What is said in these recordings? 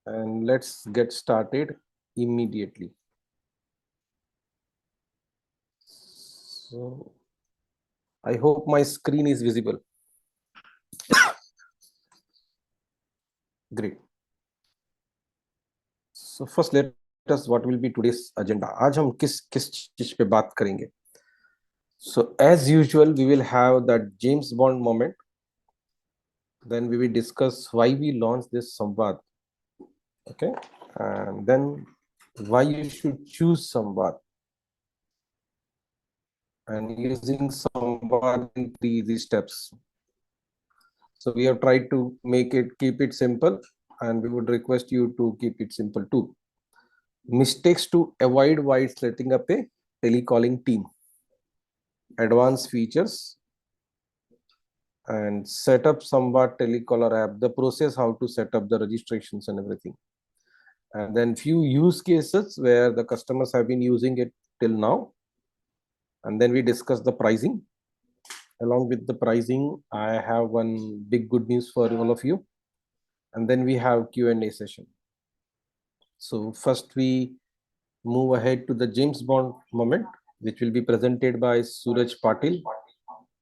and let's get started immediately. So I hope my screen is visible. Great. So first let us what will be today's agenda. आज हम किस चीज पे बात करेंगे. So as usual we will have that James Bond moment. Then we will discuss why we launched this Samvad. Okay, and then why you should choose Samvad, and using Samvad in 3 easy steps. So we have tried to keep it simple, and we would request you to keep it simple too. Mistakes to avoid while setting up a telecalling team. Advanced features and set up Samvad telecaller app, the process how to set up the registrations and everything. And then few use cases where the customers have been using it till now. And then we discuss the pricing. Along with the pricing, I have one big good news for all of you. And then we have Q&A session. So first we move ahead to the James Bond moment, which will be presented by Suraj Patil,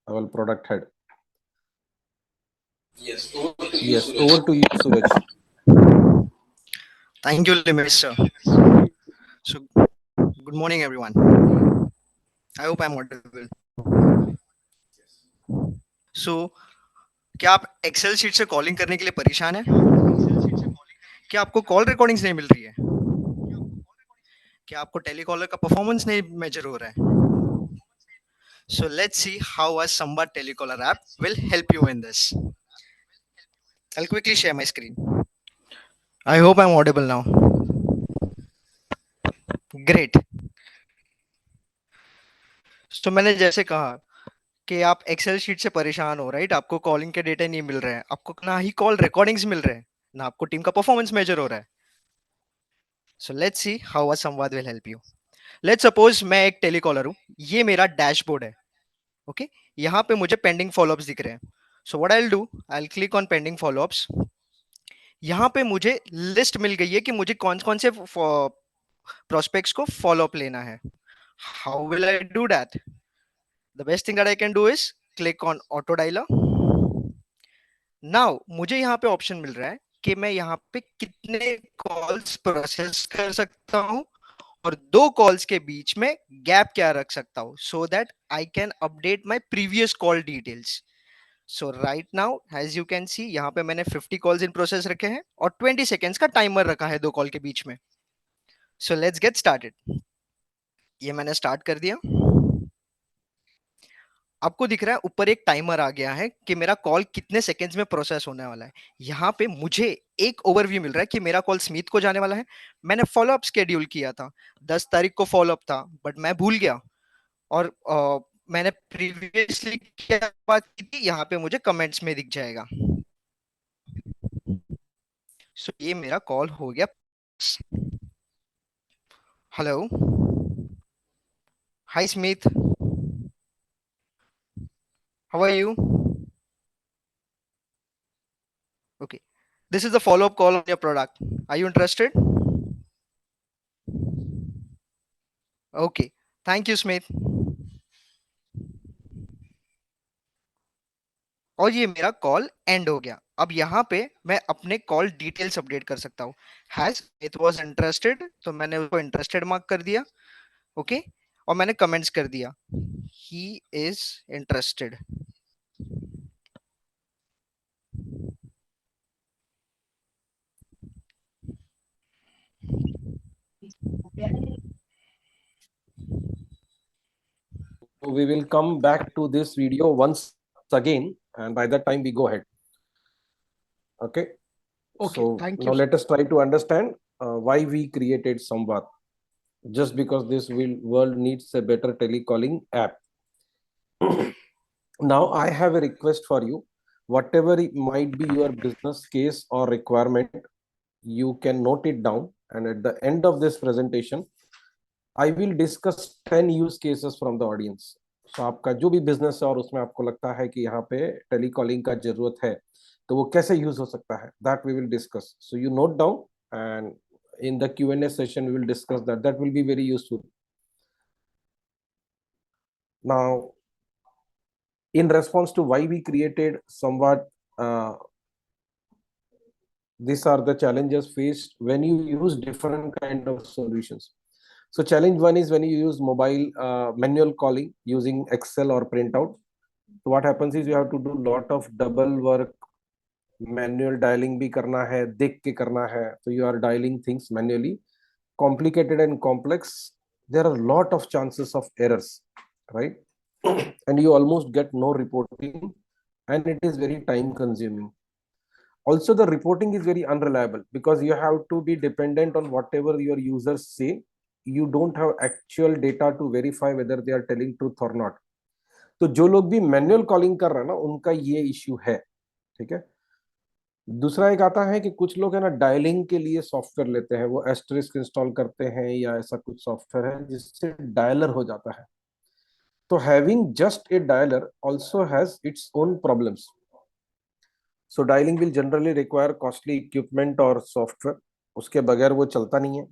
our product head. Yes, over to you, Suraj. Thank you, Limesh, sir. So, good morning, everyone. I hope I'm audible. So, क्या आप Excel sheet से calling करने के लिए परेशान हैं? क्या आपको कॉल रिकॉर्डिंग्स नहीं मिल रही है? क्या आपको टेलीकॉलर का परफॉर्मेंस नहीं मेजर हो रहा है? So let's see how a Samba telecaller app will help you in this. I'll quickly share my screen. I hope I'm audible now. Great. So मैंने जैसे कहा कि आप एक्सेल शीट से परेशान हो, राइट? आपको कॉलिंग के डेटा नहीं मिल रहे हैं, आपको ना ही कॉल रिकॉर्डिंग्स मिल रहे हैं, ना आपको टीम का परफॉर्मेंस मेजर हो रहा है. So let's see how a संवाद will help you. Let's suppose मैं एक टेलीकॉलर हूं, ये मेरा डैशबोर्ड है. ओके, यहाँ पे मुझे पेंडिंग फॉलोअप्स दिख रहे हैं. So what I will do, I will click on pending follow-ups. यहाँ पे मुझे लिस्ट मिल गई है कि मुझे कौन कौन से प्रोस्पेक्ट्स को फॉलोअप लेना है. How will I do that? The best thing that I can do is click on auto dialer. Now मुझे यहाँ पे ऑप्शन मिल रहा है कि मैं यहाँ पे कितने कॉल्स प्रोसेस कर सकता हूँ और 2 कॉल्स के बीच में गैप क्या रख सकता हूँ, so that I can update my previous call details. So right now as you can see, यहाँ पे मैंने 50 कॉल्स इन प्रोसेस रखे हैं और 20 सेकेंड्स का टाइमर रखा है 2 कॉल के बीच में. So let's get started. ये मैंने स्टार्ट कर दिया. आपको दिख रहा है ऊपर एक टाइमर आ गया है कि मेरा कॉल कितने सेकंड्स में प्रोसेस होने वाला है. यहाँ पे मुझे एक ओवरव्यू मिल रहा है कि मेरा कॉल स्मिथ को जाने वाला है. मैंने फॉलोअप शेड्यूल किया था, 10 तारीख को फॉलोअप था, बट मैं भूल गया. और मैंने प्रीवियसली क्या बात की थी, यहाँ पे मुझे कमेंट्स में दिख जाएगा. सो ये मेरा कॉल हो गया. Hello, hi Smith, how are you? Okay, this is the follow-up call on your product. Are you interested? Okay, thank you, Smith. और ये मेरा कॉल एंड हो गया. अब यहाँ पे मैं अपने कॉल डिटेल्स अपडेट कर सकता हूँ. हैज इट वाज इंटरेस्टेड, तो मैंने उसको इंटरेस्टेड मार्क कर दिया. Okay okay? और मैंने कमेंट्स कर दिया, he is interested. We will come back to this video once again, and by that time we go ahead. Okay. Okay, So thank now you. let us try to understand why we created Samvad. Just because this world needs a better telecalling app. Now I have a request for you. Whatever it might be your business case or requirement, you can note it down. And at the end of this presentation, I will discuss 10 use cases from the audience. So आपका जो भी business है और उसमें आपको लगता है कि यहाँ पे टेलीकॉलिंग का जरूरत है, तो वो कैसे यूज हो सकता है, that we will discuss. So you note down and in the Q&A session we will discuss that. That will be very useful. Now, in response to why we created Samvad, these are the challenges faced when you use different kind of solutions. So challenge one is when you use mobile manual calling using Excel or printout. So what happens is you have to do lot of double work, manual dialing भी करना है, देख के करना है. So you are dialing things manually, complicated and complex. There are a lot of chances of errors, right? And you almost get no reporting, and it is very time consuming. Also, the reporting is very unreliable because you have to be dependent on whatever your users say. You don't have actual data to verify whether they are telling truth or not. तो जो लोग भी manual calling कर रहे हैं ना, उनका ये इश्यू है. ठीक है. दूसरा एक आता है कि कुछ लोग है ना डायलिंग के लिए सॉफ्टवेयर लेते हैं, वो एस्टरिस्क इंस्टॉल करते हैं या ऐसा कुछ सॉफ्टवेयर है जिससे डायलर हो जाता है. तो having just a dialer also has its own problems. So dialing will generally require costly equipment or software. उसके बगैर वो चलता नहीं है.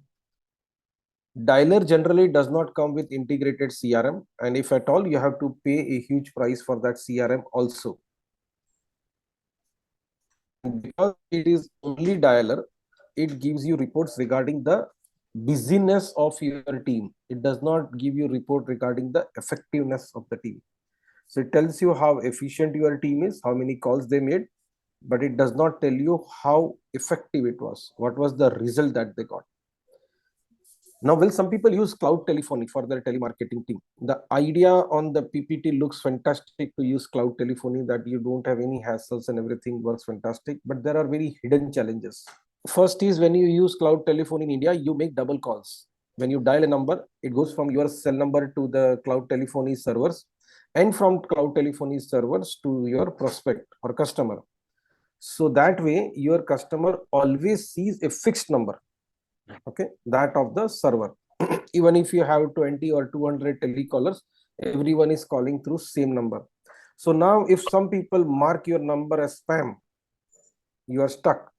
Dialer generally does not come with integrated CRM, and if at all, you have to pay a huge price for that CRM also. Because it is only dialer, it gives you reports regarding the busyness of your team. It does not give you report regarding the effectiveness of the team. So it tells you how efficient your team is, how many calls they made, but it does not tell you how effective it was, what was the result that they got. Now, will some people use cloud telephony for their telemarketing team? The idea on the PPT looks fantastic to use cloud telephony, that you don't have any hassles and everything works fantastic, but there are very hidden challenges. First is when you use cloud telephony in India, you make double calls. When you dial a number, it goes from your cell number to the cloud telephony servers, and from cloud telephony servers to your prospect or customer. So that way your customer always sees a fixed number, okay, that of the server. Even if you have 20 or 200 telecallers, everyone is calling through same number. So now if some people mark your number as spam, you are stuck.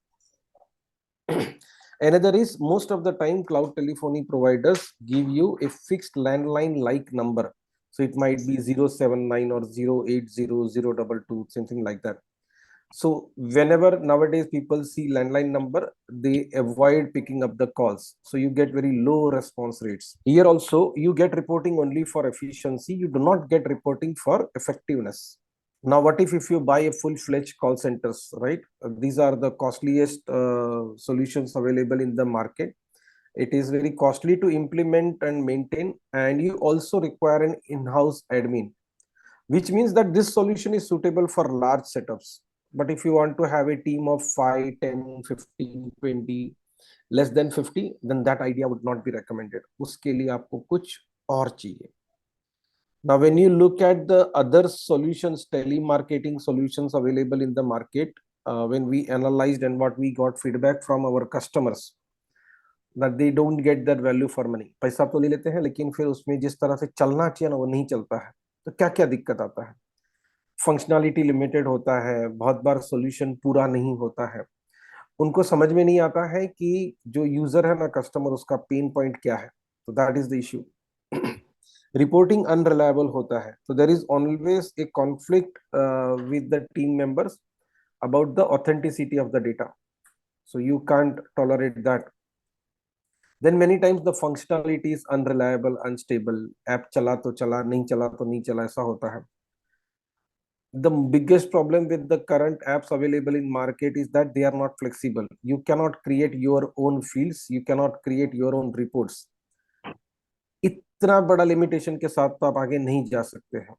Another is, most of the time cloud telephony providers give you a fixed landline like number. So it might be 079 or 080 something like that. So whenever nowadays people see landline number, they avoid picking up the calls. So you get very low response rates. Here also, you get reporting only for efficiency. You do not get reporting for effectiveness. Now, what if you buy a full-fledged call centers, right? These are the costliest solutions available in the market. It is very costly to implement and maintain, and you also require an in-house admin, which means that this solution is suitable for large setups. But if you want to have a team of 5, 10, 15, 20, less than 50, then that idea would not be recommended. उसके लिए आपको कुछ और चाहिए. Now, when you look at the other solutions, telemarketing solutions available in the market, when we analyzed and what we got feedback from our customers, that they don't get that value for money. पैसा तो ले लेते हैं, लेकिन फिर उसमें जिस तरह से चलना चाहिए ना, वो नहीं चलता है. तो क्या क्या दिक्कत आता है? फंक्शनैलिटी लिमिटेड होता है, बहुत बार सॉल्यूशन पूरा नहीं होता है. उनको समझ में नहीं आता है कि जो यूजर है ना, कस्टमर, उसका पेन पॉइंट क्या है. तो that is the issue. Reporting unreliable होता है. तो there is always a conflict with the team members about the authenticity of the data. So you can't tolerate that. Then many times the functionality is unreliable, unstable. App chala to chala, nahi chala to nahi chala, aisa hota hai. The biggest problem with the current apps available in market is that they are not flexible. You cannot create your own fields, you cannot create your own reports. इतना बड़ा limitation के साथ तो आप आगे नहीं जा सकते हैं.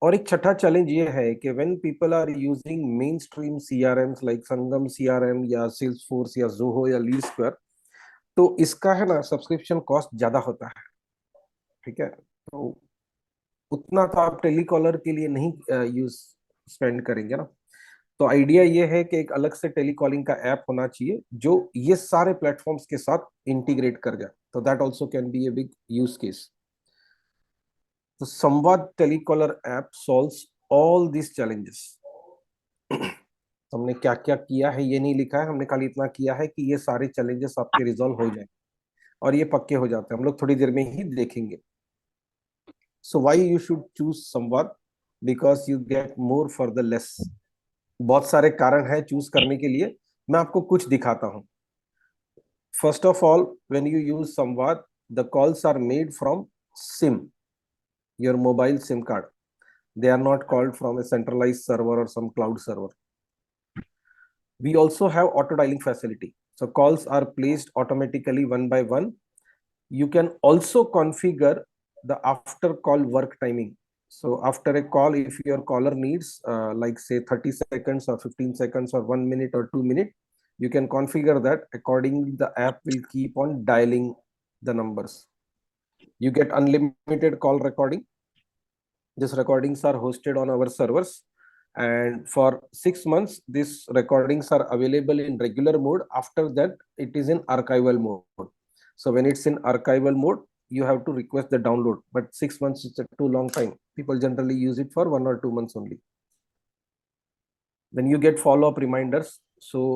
और एक छठा चैलेंज ये है कि when people are using main stream CRMs like Sangam CRM या सेल्सफोर्स या जोहो या लीड स्क्वायर, तो इसका है ना सब्सक्रिप्शन कॉस्ट ज्यादा होता है. ठीक है. तो उतना तो आप टेलीकॉलर के लिए नहीं यूज स्पेंड करेंगे ना. तो आइडिया ये है कि एक अलग से टेलीकॉलिंग का ऐप होना चाहिए जो ये सारे प्लेटफॉर्म्स के साथ इंटीग्रेट कर जाए. तो that also can be a big use case. The Samvad Telecaller app solves all these challenges. हमने क्या क्या किया है ये नहीं लिखा है, हमने खाली इतना किया है कि ये सारे चैलेंजेस आपके रिजॉल्व हो जाए और ये पक्के हो जाते हैं, हम लोग थोड़ी देर में ही देखेंगे. So why you should choose Samvad? Because you get more for the less. बहुत सारे कारण हैं चूज करने के लिए, मैं आपको कुछ दिखाता हूं. First of all, when you use Samvad, the calls are made from SIM, your mobile SIM card. They are not called from a centralized server or some cloud server. We also have auto dialing facility. So calls are placed automatically one by one. You can also configure the after call work timing. So after a call, if your caller needs like say 30 seconds or 15 seconds or 1 minute or 2 minutes, you can configure that accordingly. The app will keep on dialing the numbers. You get unlimited call recording. These recordings are hosted on our servers, and for 6 months these recordings are available in regular mode. After that it is in archival mode. So when it's in archival mode, you have to request the download, but 6 months is a too long time. People generally use it for 1 or 2 months only. Then you get follow-up reminders. So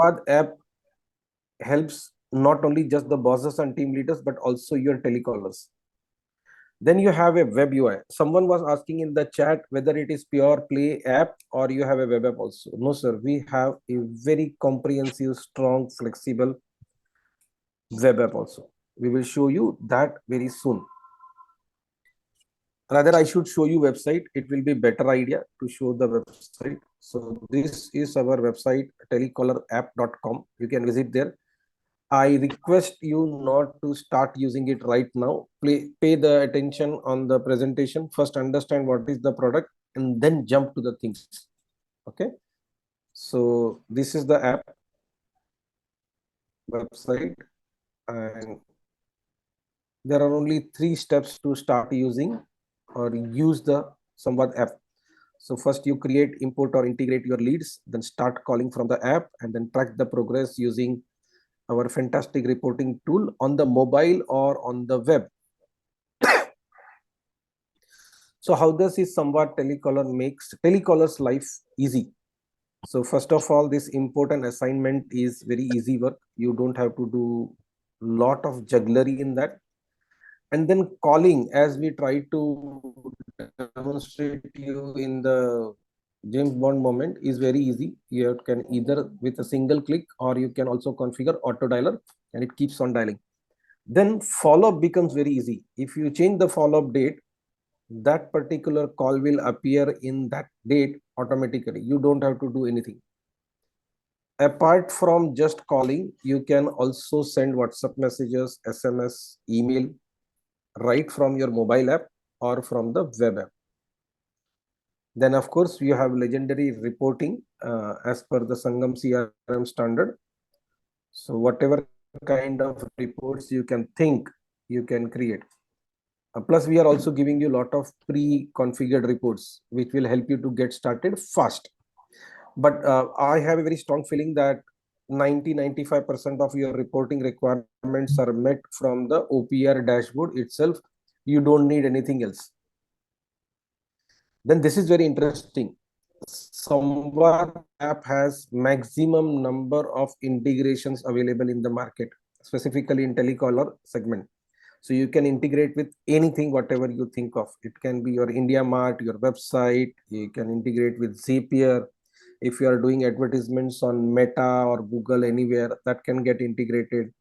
Path app helps not only just the bosses and team leaders but also your telecallers. Then you have a web UI. Someone was asking in the chat whether it is pure play app or you have a web app also. No, sir. We have a very comprehensive, strong, flexible web app also. We will show you that very soon. Rather, I should show you website. It will be better idea to show the website. So this is our website, telecallerapp.com. You can visit there. I request you not to start using it right now. Pay the attention on the presentation. First, understand what is the product and then jump to the things. Okay. So this is the app website, and there are only 3 steps to start using or use the Samvad app. So first you create, import or integrate your leads, then start calling from the app and then track the progress using our fantastic reporting tool on the mobile or on the web. So how does this Samvad telecaller makes telecaller's life easy? So first of all, this import and assignment is very easy work. You don't have to do lot of jugglery in that. And then calling, as we try to demonstrate you in the James Bond moment, is very easy. You can either with a single click or you can also configure auto dialer and it keeps on dialing. Then follow-up becomes very easy. If you change the follow-up date, that particular call will appear in that date automatically. You don't have to do anything. Apart from just calling, you can also send WhatsApp messages, SMS, email right from your mobile app or from the web app. Then of course you have legendary reporting as per the Sangam CRM standard. So whatever kind of reports you can think, you can create. Plus we are also giving you a lot of pre-configured reports which will help you to get started fast. But I have a very strong feeling that 90-95% of your reporting requirements are met from the OPR dashboard itself. You don't need anything else. Then this is very interesting. Samvad app has maximum number of integrations available in the market, specifically in telecaller segment. So you can integrate with anything, whatever you think of. It can be your India Mart, your website. You can integrate with Zapier. If you are doing advertisements on Meta or Google anywhere, that can get integrated.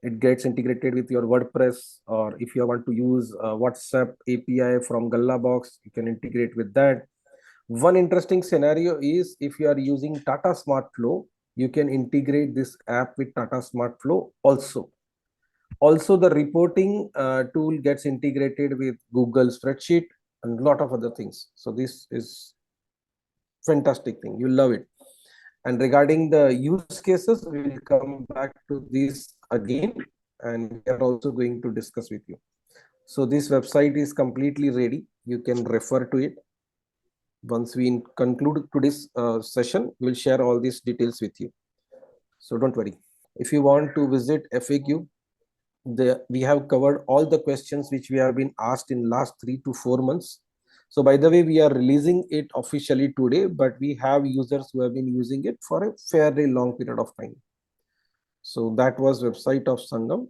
It gets integrated with your WordPress, or if you want to use WhatsApp API from Gallabox, you can integrate with that. One interesting scenario is if you are using Tata Smart Flow, you can integrate this app with Tata Smart Flow also. Also, the reporting tool gets integrated with Google Spreadsheet and a lot of other things. So this is fantastic thing. You love it. And regarding the use cases, we will come back to this again, and we are also going to discuss with you. So this website is completely ready. You can refer to it. Once we conclude today's session, we'll share all these details with you. So don't worry. If you want to visit FAQ, we have covered all the questions which we have been asked in last 3 to 4 months. So by the way, we are releasing it officially today, but we have users who have been using it for a fairly long period of time. So that was website of Sangam.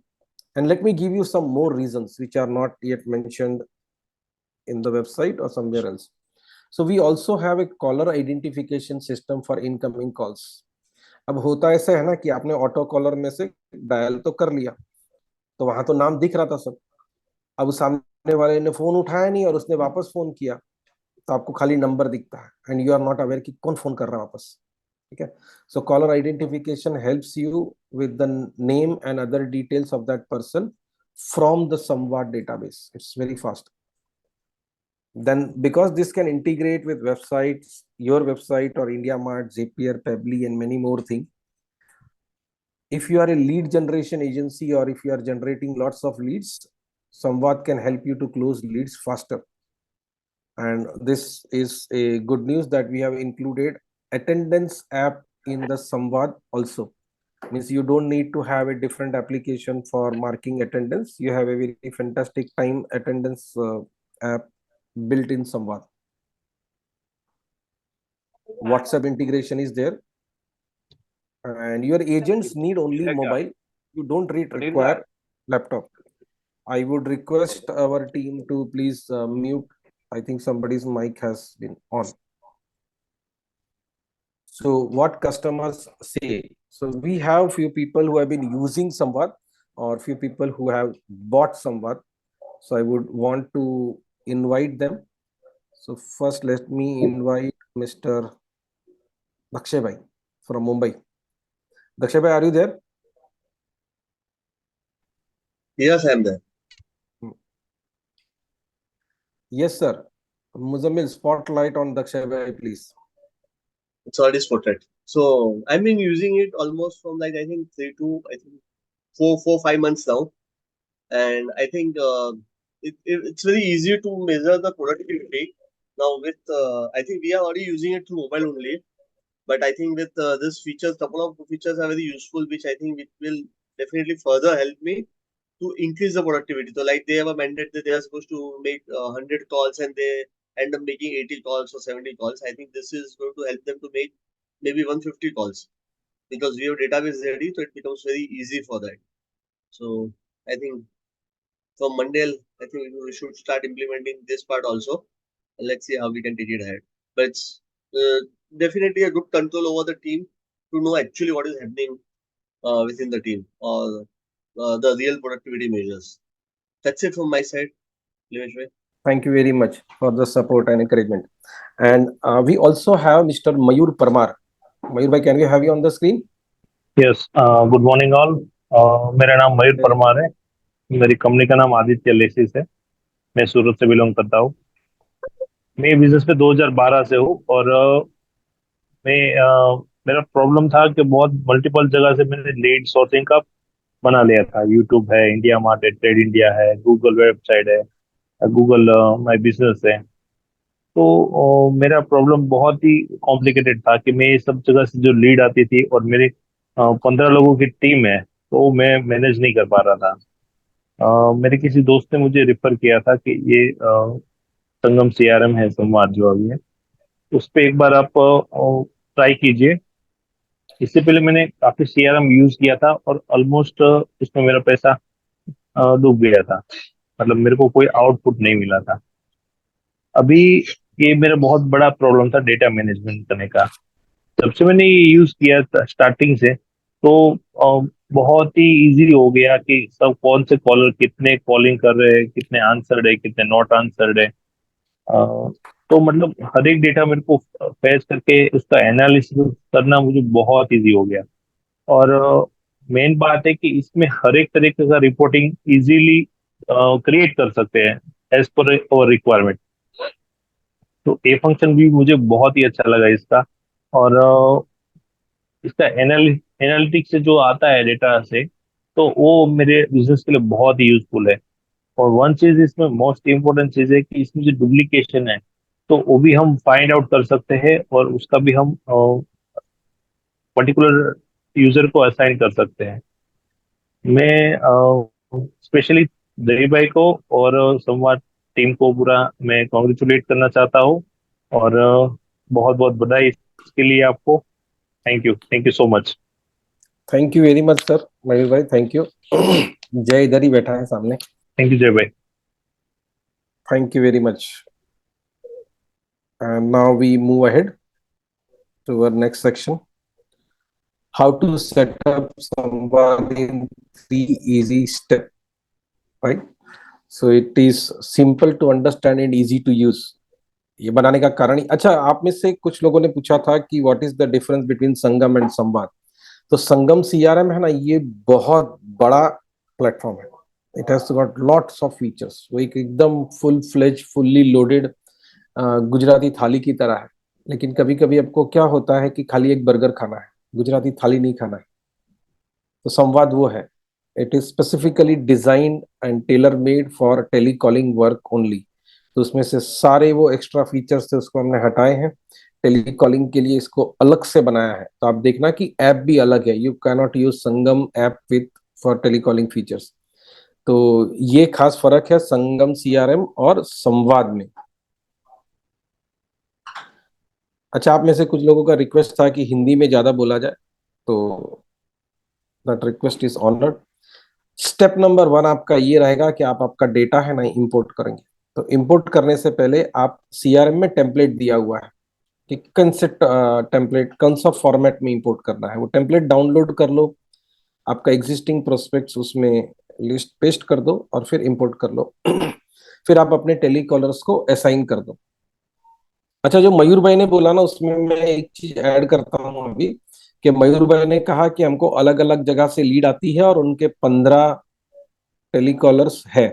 And let me give you some more reasons which are not yet mentioned in the website or somewhere else. So we also have a caller identification system for incoming calls. अब होता ऐसा है ना कि आपने auto collar में से dial तो कर लिया, तो वहां तो नाम दिख रहा था सब। अब सामने वाले ने फोन उठाया नहीं और उसने वापस फोन किया, तो आपको खाली नंबर दिखता है and you are not aware कि कौन फोन कर रहा है वापस। ठीक है, so caller identification helps you with the name and other details of that person from the Samvad database. It's very fast. Then because this can integrate with websites, your website or IndiaMart, Zapier, Pebble and many more things, if you are a lead generation agency or if you are generating lots of leads, Samvad can help you to close leads faster. And this is a good news that we have included attendance app in the Samvad also. Means you don't need to have a different application for marking attendance. You have a very fantastic time attendance app built in Samvad. WhatsApp integration is there, and your agents need only mobile. You don't require laptop. I would request our team to please mute. I think somebody's mic has been on. So what customers say. So we have few people who have been using Samvad or few people who have bought Samvad. So I would want to invite them. So first let me invite Mr. Dakshay Bhai from Mumbai. Dakshay Bhai, are you there? Yes, I am there. Yes, sir. Muzammil, spotlight on Dakshay Bhai, please. It's already spotted. So I've been using it almost from like I think 5 months now, and I think it's very easy to measure the productivity. Now with I think we are already using it through mobile only, but I think with this features, couple of features are very useful, which I think it will definitely further help me to increase the productivity. So like they have a mandate that they are supposed to make 100 calls and they end up making 80 calls or 70 calls. I think this is going to help them to make maybe 150 calls because we have database ready, so it becomes very easy for that. So I think from Monday, I think we should start implementing this part also. And let's see how we can take it ahead. But it's definitely a good control over the team to know actually what is happening within the team or the real productivity measures. That's it from my side, Limesh bhai. Thank you very much for the support and encouragement. And we also have Mr. Mayur Parmar. Mayur bhai, can we have you on the screen? Yes good morning all. मेरा नाम मयूर परमार है। मेरी company का नाम Aditya laces है। मैं सूरत से belong करता हूँ। मैं बिजनेस में 2012 से हूँ और मेरा प्रॉब्लम था कि बहुत मल्टीपल जगह से मैंने लीड सोर्सिंग का बना लिया था। यूट्यूब है, इंडिया मार्ट है, ट्रेड इंडिया है, गूगल वेबसाइट है, गूगल माई बिजनेस है। तो मेरा प्रॉब्लम बहुत ही कॉम्प्लिकेटेड था कि मैं ये सब जगह से जो लीड आती थी और मेरी 15 लोगों की टीम है तो मैं मैनेज नहीं कर पा रहा था। मेरे किसी दोस्त ने मुझे रिफर किया था कि ये संगम सीआरएम है, संवाद जो अभी है, उस पे एक बार आप ट्राई कीजिए। इससे पहले मैंने काफी सीआरएम यूज किया था और ऑलमोस्ट उसमें मेरा पैसा डूब गया था। मतलब मेरे को कोई आउटपुट नहीं मिला था। अभी ये मेरा बहुत बड़ा प्रॉब्लम था डेटा मैनेजमेंट करने का। जब से मैंने ये यूज किया था स्टार्टिंग से तो बहुत ही इजी हो गया कि सब कौन से कॉलर कितने कॉलिंग कर रहे हैं, कितने आंसर्ड है, कितने नॉट आंसर्ड है। तो मतलब हर एक डेटा मेरे को फेच करके उसका एनालिसिस करना मुझे बहुत इजी हो गया। और मेन बात है कि इसमें हर एक तरीके का रिपोर्टिंग इजीली क्रिएट कर सकते हैं एज पर और रिक्वायरमेंट। तो ये फंक्शन भी मुझे बहुत ही अच्छा लगा इसका। और इसका एनालिटिक्स से जो आता है डेटा से, तो वो मेरे बिजनेस के लिए बहुत ही यूजफुल है। और वन चीज इसमें मोस्ट इम्पोर्टेंट चीज है कि इसमें जो डुप्लीकेशन है तो वो भी हम फाइंड आउट कर सकते हैं और उसका भी हम पर्टिकुलर यूजर को असाइन कर सकते हैं। मैं स्पेशली दही भाई को और संवाद टीम को पूरा मैं कॉन्ग्रेचुलेट करना चाहता हूँ, और बहुत बहुत बधाई इसके लिए आपको। Thank you so much. Thank you very much sir, Mayur भाई, थैंक यू। जय इधर ही बैठा है सामने। थैंक यू जय भाई। Thank you very much. And now we move ahead to our next section. How to set up Samvad in 3 easy steps, right? So it is simple to understand and easy to use. ये बनाने का कारण ही अच्छा, आप में से कुछ लोगों ने पूछा था कि what is the difference between Sangam and संवाद। तो संगम सीआरएम है ना, ये बहुत बड़ा प्लेटफॉर्म है। It has got lots of features. वो एक एकदम full fledge fully loaded Gujarati thali की तरह है। लेकिन कभी कभी आपको क्या होता है कि खाली एक बर्गर खाना है, गुजराती थाली नहीं खाना है, तो संवाद वो है। It is specifically design and tailor made for telecalling work only. तो उसमें से सारे वो एक्स्ट्रा फीचर्स थे उसको हमने हटाए हैं, टेलीकॉलिंग के लिए इसको अलग से बनाया है। तो आप देखना कि ऐप भी अलग है, you can not use Sangam app with for telecalling features. तो ये खास फर्क है संगम सीआरएम और संवाद में। अच्छा, आप में से कुछ लोगों का रिक्वेस्ट था कि हिंदी में ज्यादा बोला जाए, तो that request is honoured. Step number 1 आपका ये रहेगा कि आप आपका डेटा है ना इंपोर्ट करेंगे। तो इंपोर्ट करने से पहले आप सीआरएम में टेम्पलेट दिया हुआ है कि कौन से टेम्पलेट कौन सा फॉर्मेट में इंपोर्ट करना है, वो टेम्पलेट डाउनलोड कर लो, आपका एग्जिस्टिंग प्रोस्पेक्ट्स उसमें लिस्ट पेस्ट कर दो और फिर इंपोर्ट कर लो। फिर आप अपने टेलीकॉलर्स को असाइन कर दो। अच्छा, जो मयूर भाई ने बोला ना, उसमें मैं एक चीज ऐड करता हूँ अभी, कि मयूर भाई ने कहा कि हमको अलग अलग जगह से लीड आती है और उनके 15 टेलीकॉलर्स है।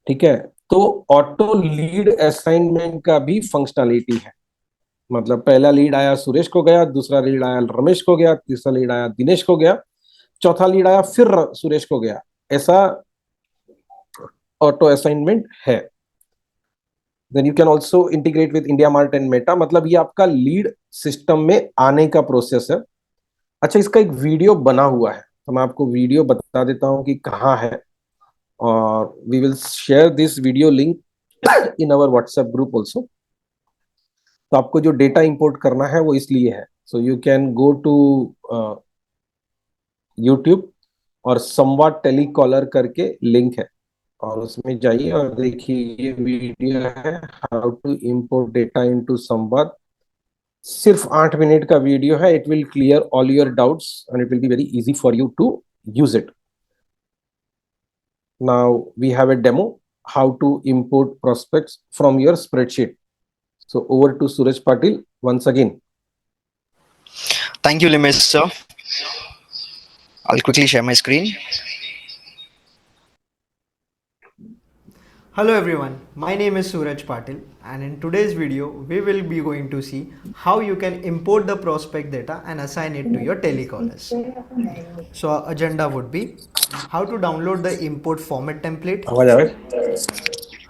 ठीक है, तो ऑटो लीड असाइनमेंट का भी फंक्शनलिटी है। मतलब पहला लीड आया सुरेश को गया, दूसरा लीड आया रमेश को गया, तीसरा लीड आया दिनेश को गया, चौथा लीड आया फिर सुरेश को गया। ऐसा ऑटो असाइनमेंट है। Then you can also integrate with IndiaMART and Meta. मतलब ये आपका लीड सिस्टम में आने का प्रोसेस है। अच्छा, इसका एक वीडियो बना हुआ है, तो मैं आपको वीडियो बता देता हूँ कि कहाँ है, और we will share this video link in our WhatsApp group also. तो आपको जो डेटा इंपोर्ट करना है वो इसलिए है। So you can go to YouTube और संवाद टेलीकॉलर करके लिंक है, और उसमें जाइए और देखिए ये वीडियो है, how to import data into Samvad. सिर्फ 8 मिनट का वीडियो है। It will clear all your doubts and it will be very easy for you to use it. Now we have a demo how to import prospects from your spreadsheet. So over to Suraj Patil once again. Thank you, Limesh sir. I'll quickly share my screen. Hello everyone, my name is Suraj Patil, and in today's video we will be going to see how you can import the prospect data and assign it to your telecallers. So our agenda would be how to download the import format template, आवाज आवे?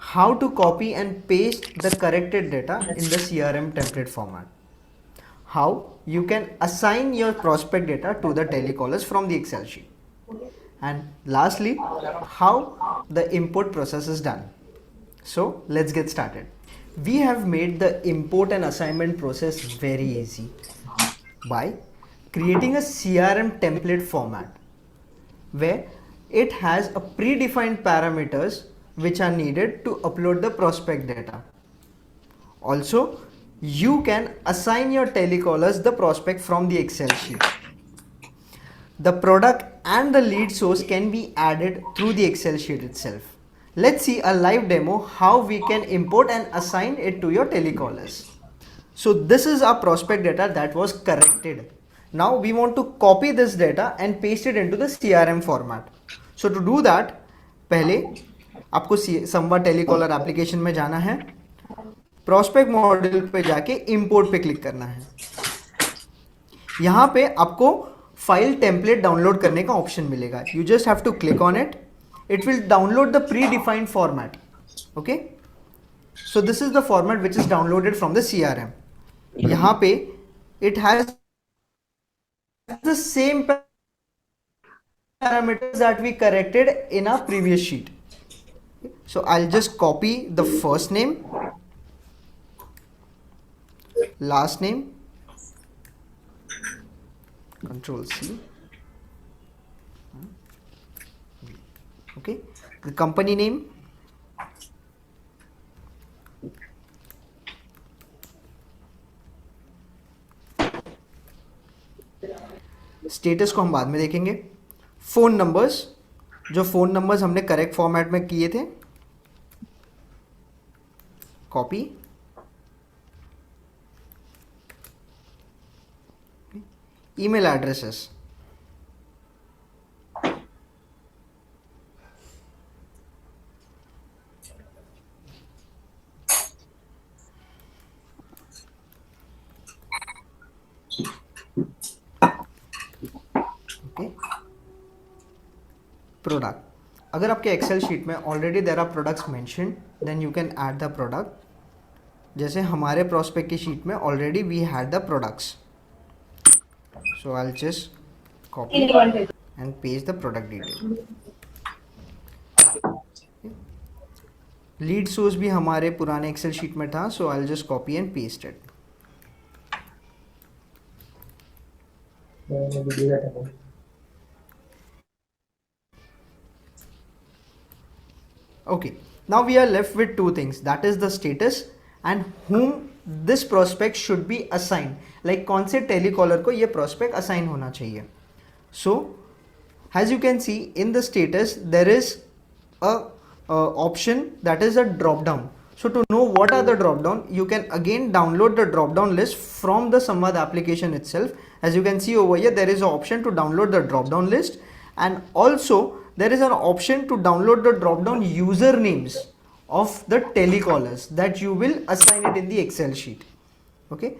how to copy and paste the corrected data in the CRM template format, how you can assign your prospect data to the telecallers from the Excel sheet, and lastly how the import process is done. So let's get started. We have made the import and assignment process very easy by creating a CRM template format where it has a predefined parameters which are needed to upload the prospect data. Also, you can assign your telecallers the prospect from the Excel sheet. The product and the lead source can be added through the Excel sheet itself. Let's see a live demo how we can import and assign it to your telecallers. So this is our prospect data that was corrected. Now we want to copy this data and paste it into the CRM format. So to do that, पहले आपको संवाद telecaller application में जाना है, prospect module पे जाके import पे click करना है। यहाँ पे आपको फाइल टेम्पलेट डाउनलोड करने का ऑप्शन मिलेगा। You just have to click on it. It will download the predefined format. Okay, so this is the format which is downloaded from the CRM. यहाँ पे it has the same parameters that we corrected in our previous sheet. So I'll just copy the first name, last name, Control C. Okay, the company name, status को हम बाद में देखेंगे. Phone numbers, जो phone numbers हमने correct format में किए थे, copy. Email addresses, okay. Product, अगर आपके एक्सेल शीट में already there are products mentioned, then you can add the product. जैसे हमारे प्रोस्पेक्ट की शीट में already we had the products, so I will just copy and paste the product detail. Lead source भी हमारे पुराने Excel sheet में था, so I will just copy and paste it. Okay, now we are left with two things, that is the status and whom this prospect should be assigned. Like कौन से telecaller को ये prospect assign होना चाहिए. So as you can see in the status there is a option that is a drop down. So to know what are the drop down, you can again download the drop down list from the Samvad application itself. As you can see over here, there is an option to download the drop down list, and also there is an option to download the drop down usernames of the telecallers that you will assign it in the Excel sheet. Okay,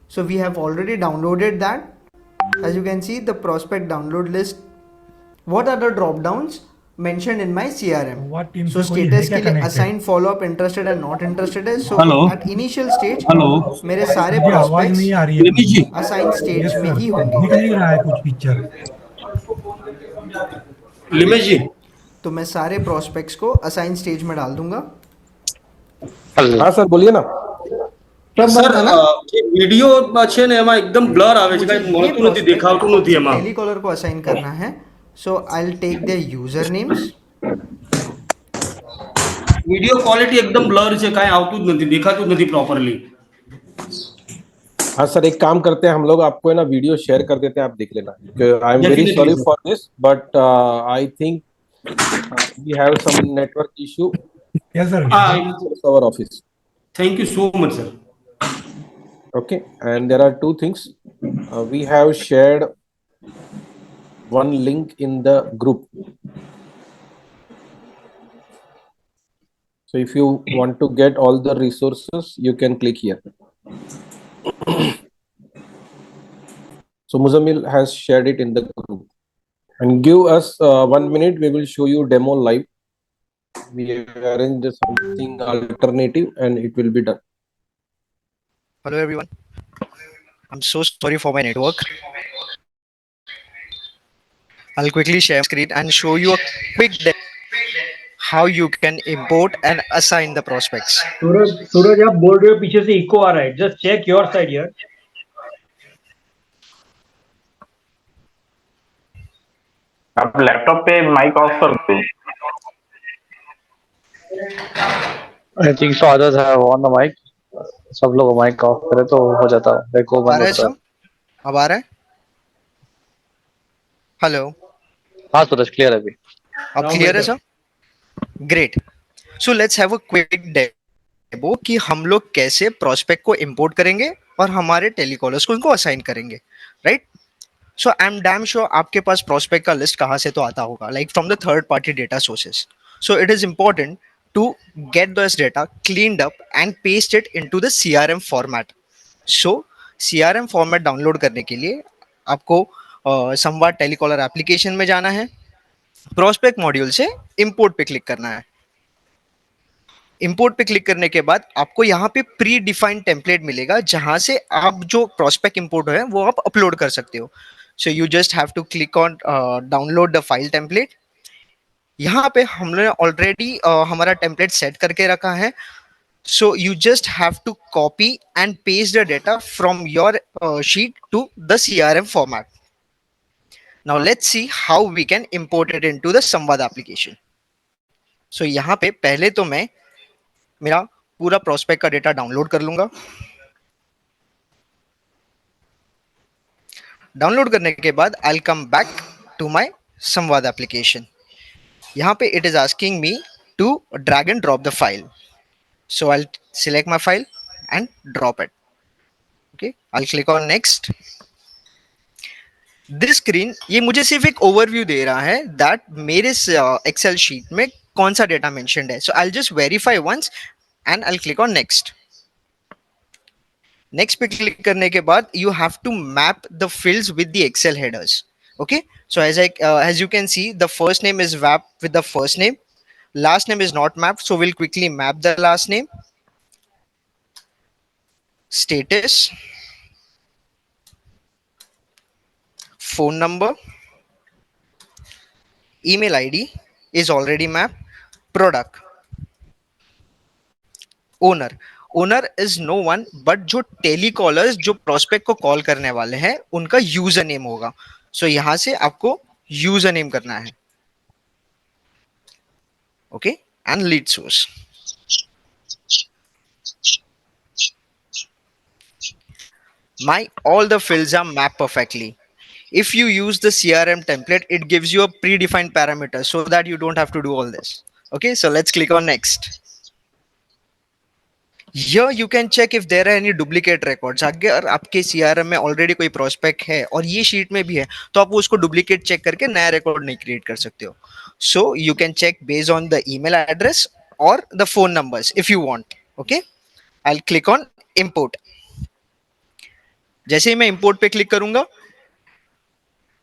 so we have already downloaded that. As you can see, the prospect download list, what are the drop downs mentioned in my CRM. What team So से कोई है status क्या के लिए connected? assign, follow up, interested and not interested है. So Hello? at initial stage hello मेरे सारे मुझे आवाज prospects नहीं आ रही है. निमित जी assign stage Yes, में sir. ही दिख होंगे. नहीं रहा है कुछ पिक्चर. लिमेश जी तो मैं सारे prospects को assign stage में डाल दूंगा. हाँ सर बोलिए ना. સર જે વિડિયો છે ને એમાં એકદમ બ્લર આવે છે मुझे કાંઈ ये મળતું નથી દેખાતું નથી એમાં टेलीकॉलर को असाइन करना है. So I will take their user names. Video quality એકદમ બ્લર છે કાંઈ આવતું જ નથી દેખાતું જ નથી પ્રોપરલી हाँ सर, एक काम करते हैं हम लोग, आपको है ना वीडियो शेयर कर देते हैं, आप देख लेना. I am very Definitely, sorry sir. For this, but I think we have some network issue Yes, sir. હા our office. Thank you so much sir Okay, and there are two things. We have shared one link in the group. So if you want to get all the resources, you can click here. So Muzammil has shared it in the group. And give us 1 minute, we will show you demo live. We arrange something alternative and it will be done. Hello everyone. I'm so sorry for my network. I'll quickly share screen and show you a quick demo how you can import and assign the prospects. सूरज आप बोल रहे हो पीछे से eco आ रहा है. Just check your side यार. आप लैपटॉप पे माइक ऑफ कर दो. I think so others have on the mic. सब लोग माइक ऑफ करे तो हो जाता है. देखो आ बंद रहा है होता है. सर? अब आ रहा है? हेलो, हाँ सूरज क्लियर है अभी. अब क्लियर है sir? Great. So let's have a quick demo कि हम लोग कैसे प्रोस्पेक्ट को इंपोर्ट करेंगे और हमारे टेलीकॉलर्स को इनको असाइन करेंगे, right? So I am damn sure आपके पास प्रोस्पेक्ट का लिस्ट कहाँ से तो आता होगा, like from the third party data sources. So it is important to get this data cleaned up and paste it into the CRM format. So CRM format download करने के लिए आपको संवाद टेलीकॉलर एप्लीकेशन में जाना है, प्रोस्पेक्ट मॉड्यूल से import पे क्लिक करना है. इंपोर्ट पे क्लिक करने के बाद आपको यहाँ पे प्री डिफाइंड टेम्पलेट मिलेगा जहां से आप जो प्रोस्पेक्ट इंपोर्ट है वो आप अपलोड कर सकते हो. So you just have to click on download the file template. यहाँ पे हमने ऑलरेडी हमारा टेम्पलेट सेट करके रखा है. So you just have to copy and paste the data from your sheet to the CRM format. Now let's see how we can import it into the Samvad application. So यहाँ पे पहले तो मैं मेरा पूरा prospect का data download कर लूंगा. डाउनलोड करने के बाद I'll come back to my Samvad application. यहाँ पे it is asking me to drag and drop the file. So I'll select my file and drop it. Okay, I'll click on next. This screen ये मुझे सिर्फ एक overview दे रहा है that मेरे Excel sheet में कौन सा डेटा मेंशन्ड है. So I will just verify once and I will click on next. Next पे क्लिक करने के बाद you have to map the fields with the Excel headers. Okay, so as you can see the first name is mapped with the first name, last name is not mapped, so we'll quickly map the last name. Status, phone number, email ID is already mapped. Product, owner, owner is no one but जो telecallers जो prospect को call करने वाले हैं उनका user name होगा. सो यहां से आपको यूजर नेम करना है. Okay, and lead source. My all the fields are mapped perfectly. If you use the CRM template, it gives you a predefined parameter so that you don't have to do all this. Okay, so let's click on next. Here you can check if there are any duplicate records. अगर आपके CRM में already कोई prospect है और ये sheet में भी है तो आप उसको डुप्लीकेट चेक करके नया रिकॉर्ड नहीं क्रिएट कर सकते हो. So you can check based on the email address or the phone numbers if you want. Okay, I'll click on import. जैसे ही मैं import पे क्लिक करूंगा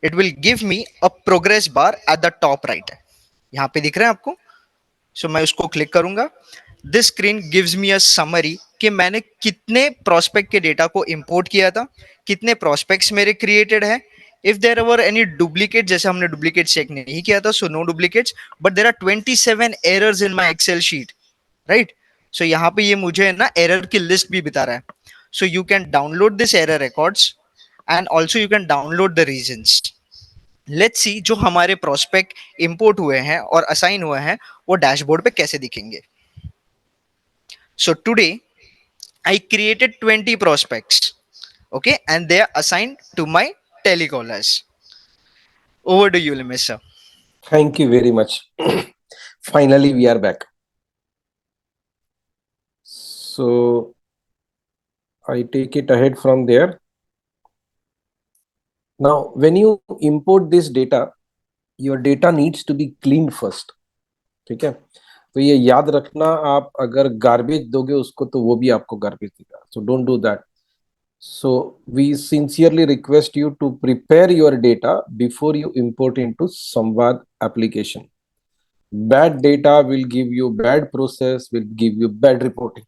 it will give me a progress bar at the top right. यहाँ पे दिख रहा है आपको. So मैं उसको क्लिक करूंगा. This screen gives me a summary कि मैंने कितने prospect के डेटा को import किया था, कितने prospects मेरे created है. If there were any duplicate, जैसे हमने duplicate check नहीं किया था, so no duplicates, but there are 27 errors in my Excel sheet, right? So यहाँ पे ये मुझे ना error की list भी बता रहा है. So you can download this error records and also you can download the reasons. Let's see जो हमारे prospect import हुए हैं और assign हुए हैं वो dashboard पे कैसे दिखेंगे. So today I created 20 prospects, okay, and they are assigned to my telecallers. Over to you, Limesh sir. Thank you very much. Finally, we are back. So I take it ahead from there. Now, when you import this data, your data needs to be cleaned first. ठीक है, तो ये याद रखना, आप अगर garbage दोगे उसको तो वो भी आपको गार्बेज देगा. So don't do that. So we sincerely request you to prepare your data before you import into Samvad application. Bad data will give you bad process, will give you bad reporting.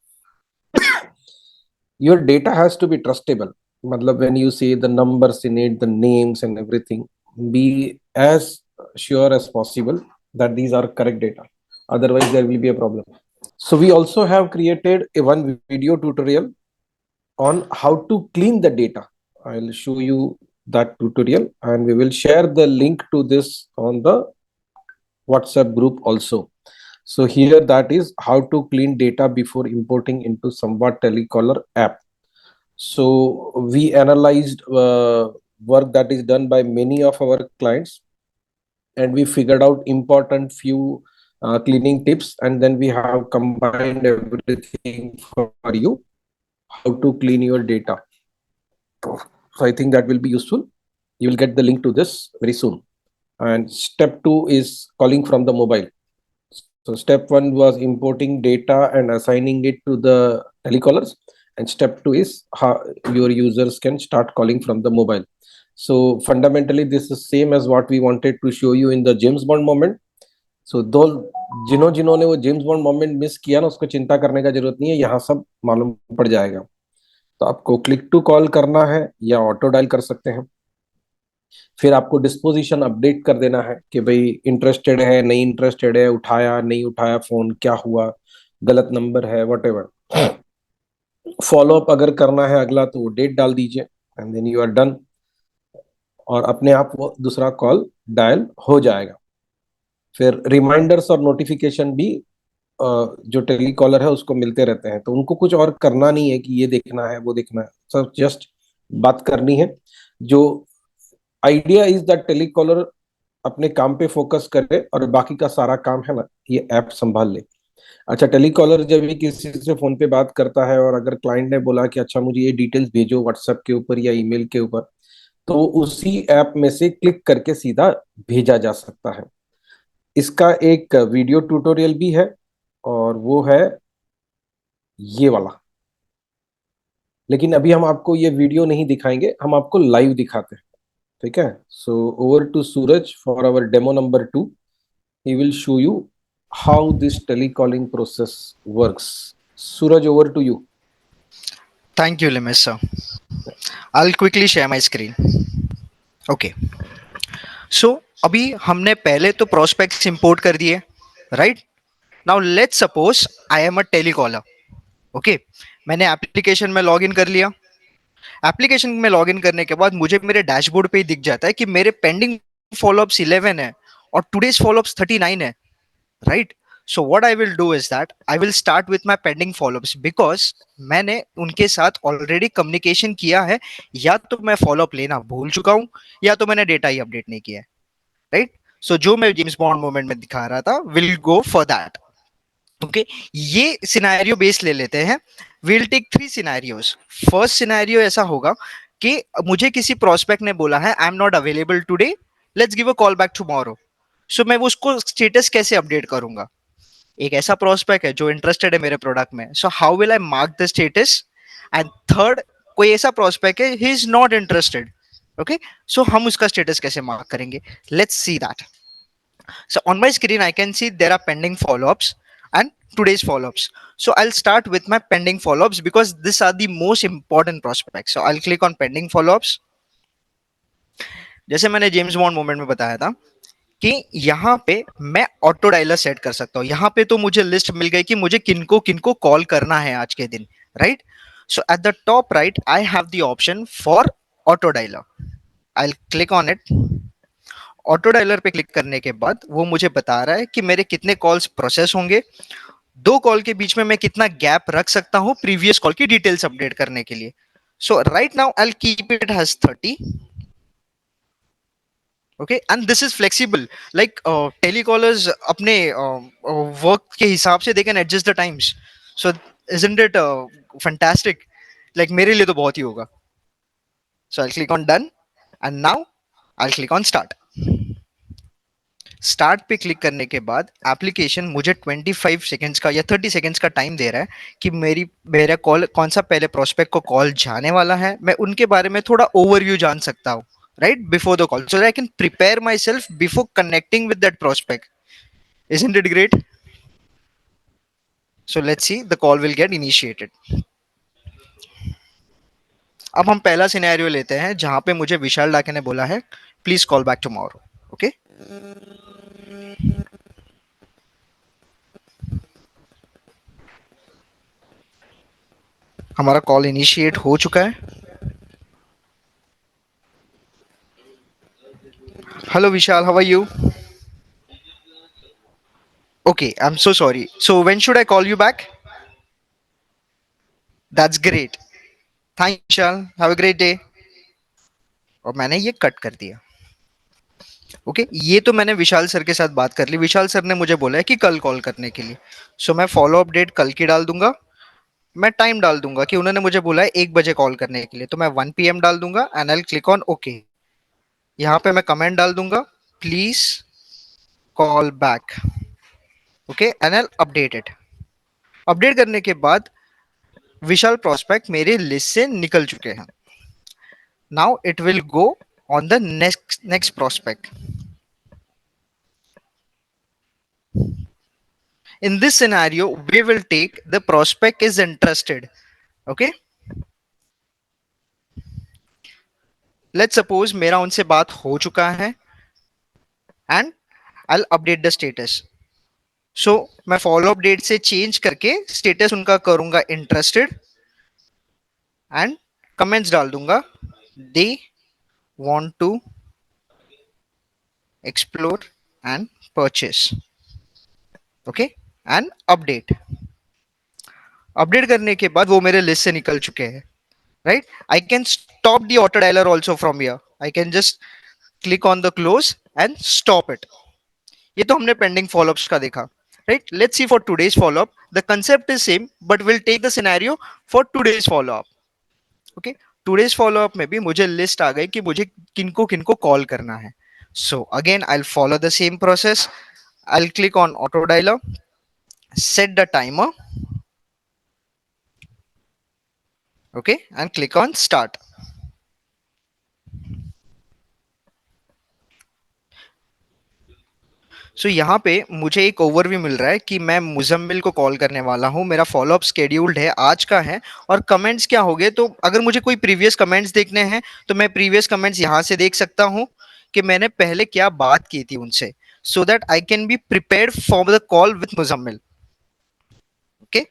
Your data has to be trustable. Matlab, when you see the numbers in it, the names and everything, be as sure as possible that these are correct data. Otherwise, there will be a problem. So we also have created one video tutorial on how to clean the data. I'll show you that tutorial and we will share the link to this on the WhatsApp group also. So here that is how to clean data before importing into Samvad Telecaller app. So we analyzed work that is done by many of our clients and we figured out important few cleaning tips, and then we have combined everything for you, how to clean your data. So I think that will be useful. You will get the link to this very soon. And step 2 is calling from the mobile. So step 1 was importing data and assigning it to the telecallers, and step 2 is how your users can start calling from the mobile. So fundamentally this is same as what we wanted to show you in the James Bond moment. So जिन्होंने वो James bond moment miss किया ना, उसको चिंता करने का जरूरत नहीं है, यहाँ सब मालूम पड़ जाएगा. तो आपको क्लिक टू कॉल करना है या ऑटो डायल कर सकते हैं. फिर आपको डिस्पोजिशन अपडेट कर देना है कि भाई इंटरेस्टेड है, नहीं इंटरेस्टेड है, उठाया नहीं उठाया फोन, क्या हुआ, गलत नंबर है, वट एवर। फॉलो अप अगर करना है अगला तो वो डेट डाल दीजिए and then you are done, और अपने आप वो दूसरा कॉल डायल हो जाएगा। फिर रिमाइंडर्स और नोटिफिकेशन भी जो टेलीकॉलर है उसको मिलते रहते हैं, तो उनको कुछ और करना नहीं है कि ये देखना है वो देखना है, सब जस्ट बात करनी है। जो आइडिया इज दैट टेलीकॉलर अपने काम पे फोकस करे और बाकी का सारा काम है ना ये ऐप संभाल ले। अच्छा, टेलीकॉलर जब भी किसी से फोन पे बात करता है और अगर क्लाइंट ने बोला कि अच्छा मुझे ये डिटेल्स भेजो व्हाट्सएप के ऊपर या ईमेल के ऊपर, तो उसी ऐप में से क्लिक करके सीधा भेजा जा सकता है। इसका एक वीडियो ट्यूटोरियल भी है और वो है ये वाला, लेकिन अभी हम आपको ये वीडियो नहीं दिखाएंगे, हम आपको लाइव दिखाते हैं। ठीक है, so over to Suraj for our demo number 2। He will show you how this telecalling process works. Suraj, over to you. Thank you, Limesh sir. I'll quickly share my screen. Okay. So अभी हमने पहले तो prospects import कर दिए, right? Now let's suppose I am a telecaller. Okay. मैंने application में log in कर लिया। एप्लीकेशन में लॉग इन करने के बाद मुझे मेरे डैशबोर्ड पे ही दिख जाता है कि मेरे पेंडिंग फॉलोअप्स 11 है और टुडेज फॉलोअप्स 39 है, right? So what I will do is that I will start with my pending follow-ups, because मैंने उनके साथ ऑलरेडी कम्युनिकेशन किया है, या तो मैं फॉलोअप लेना भूल चुका हूं या तो मैंने डेटा ही अपडेट नहीं किया है, राइट? सो जो मैं जेम्स बॉन्ड मोमेंट में दिखा रहा था, will go for that. Okay, ये सिनेरियो बेस ले लेते हैं। Will take 3 scenarios. First scenario ऐसा होगा कि मुझे किसी प्रोस्पेक्ट ने बोला है I am not available today, let's give a call back tomorrow. So मैं वो उसको स्टेटस कैसे अपडेट करूंगा? एक ऐसा प्रोस्पेक्ट है जो इंटरेस्टेड है मेरे प्रोडक्ट में, so how will I mark the status? And third, कोई ऐसा प्रोस्पेक्ट है he is not interested, okay, so हम उसका स्टेटस कैसे मार्क करेंगे? Let's see that. So on my screen, I can see there are pending follow-ups and today's follow-ups. So I'll start with my pending follow-ups because these are the most important prospects. So I'll click on pending follow-ups. जैसे मैंने James bond moment में बताया था कि यहाँ पे मैं auto dialer set कर सकता हूँ। यहाँ पे तो मुझे लिस्ट मिल गई कि मुझे किनको किनको कॉल करना है आज के दिन, right? So at the top right I have the option for auto dialer. I click on it. Auto dialer पे क्लिक करने के बाद वो मुझे बता रहा है कि मेरे कितने कॉल्स प्रोसेस होंगे, 2 कॉल के बीच में मैं कितना गैप रख सकता हूं प्रीवियस कॉल की डिटेल्स अपडेट करने के लिए। So right now I will keep it as 30। Okay, and this is flexible, like telecallers अपने वर्क के हिसाब से they can adjust the times. So isn't it fantastic? Like मेरे लिए तो बहुत ही होगा। So I click on done and now I click on start. Start पे क्लिक करने के बाद एप्लीकेशन मुझे 25 सेकेंड्स का या 30 सेकेंड्स का टाइम दे रहा है कि मेरा कॉल कौन सा पहले प्रोस्पेक्ट को कॉल जाने वाला है, मैं उनके बारे में थोड़ा ओवरव्यू जान सकता हूँ, right, before the call, so I can prepare my self before connecting with that prospect. Isn't it great? So let's see, the call will get initiated. अब हम पहला सिनेरियो लेते हैं जहां पे मुझे विशाल डाके ने बोला है please call back tomorrow. Okay, हमारा कॉल इनिशिएट हो चुका है। Hello Vishal, how are you? Okay, I am so sorry, so when should I call you back? That's great, thank you Vishal, have a great day. और मैंने ये cut कर दिया। Okay, ये तो मैंने विशाल सर के साथ बात कर ली। विशाल सर ने मुझे बोला है कि कल कॉल करने के लिए, सो मैं फॉलो अप डेट कल की डाल दूंगा। मैं टाइम डाल दूंगा कि उन्होंने मुझे बोला है 1 बजे कॉल करने के लिए, तो मैं 1 PM डाल दूंगा and I click on okay. यहाँ पे मैं कमेंट डाल दूंगा please call back, okay, and I update it. Update करने के बाद विशाल प्रोस्पेक्ट मेरे लिस्ट से निकल चुके हैं। Now it will go on the next prospect. In this scenario, we will take the prospect is interested. Okay. Let's suppose मेरा उनसे बात हो चुका है and I will update the status. So मैं फॉलो अप डेट से change करके status उनका करूंगा इंटरेस्टेड एंड कमेंट्स डाल दूंगा they want to explore and purchase. Okay, and update. Update करने के बाद वो मेरे लिस्ट से निकल चुके हैं, right. I can stop the auto dialer also from here. I can just click on the close and stop it. ये तो हमने पेंडिंग फॉलोअप्स का देखा, right. Let's see for today's followup. The concept is same but will take the scenario for today's followup. Okay, today's followup में भी मुझे list आ गई कि मुझे किनको किनको कॉल करना है. So again I will follow the same process. I will click on auto dialer, set the timer, okay, and click on start. सो यहाँ पे मुझे एक ओवरव्यू मिल रहा है कि मैं मुजम्मिल को कॉल करने वाला हूँ, मेरा फॉलोअप स्केड्यूल्ड है, आज का है. और कमेंट्स क्या हो गए, तो अगर मुझे कोई प्रीवियस कमेंट्स देखने हैं तो मैं प्रीवियस कमेंट्स यहाँ से देख सकता हूँ कि मैंने पहले क्या बात की थी उनसे, सो that I can be prepared for the call with Muzammil. Okay,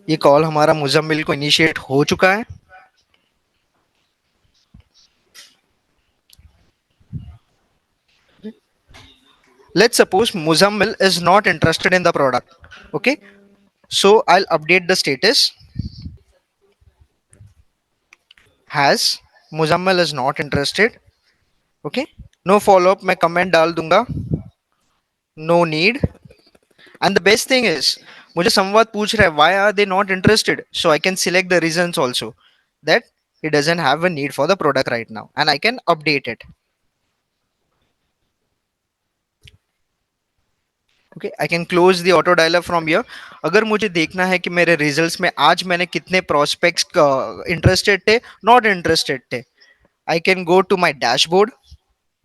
ये कॉल हमारा मुजम्मिल को इनिशिएट हो चुका है. Let's suppose Muzammil is not interested in the product. Okay, so I'll update the status. Has Muzammil is not interested. Okay, no follow up. मैं comment डाल दूंगा. No need. And the best thing is, मुझे संवाद पूछ रहा है why are they not interested. So I can select the reasons also that he doesn't have a need for the product right now, and I can update it. Okay, I can close the auto dialer from here. अगर मुझे देखना है कि मेरे results में आज मैंने कितने प्रोस्पेक्ट्स इंटरेस्टेड थे, नॉट इंटरेस्टेड थे, I can go to my dashboard,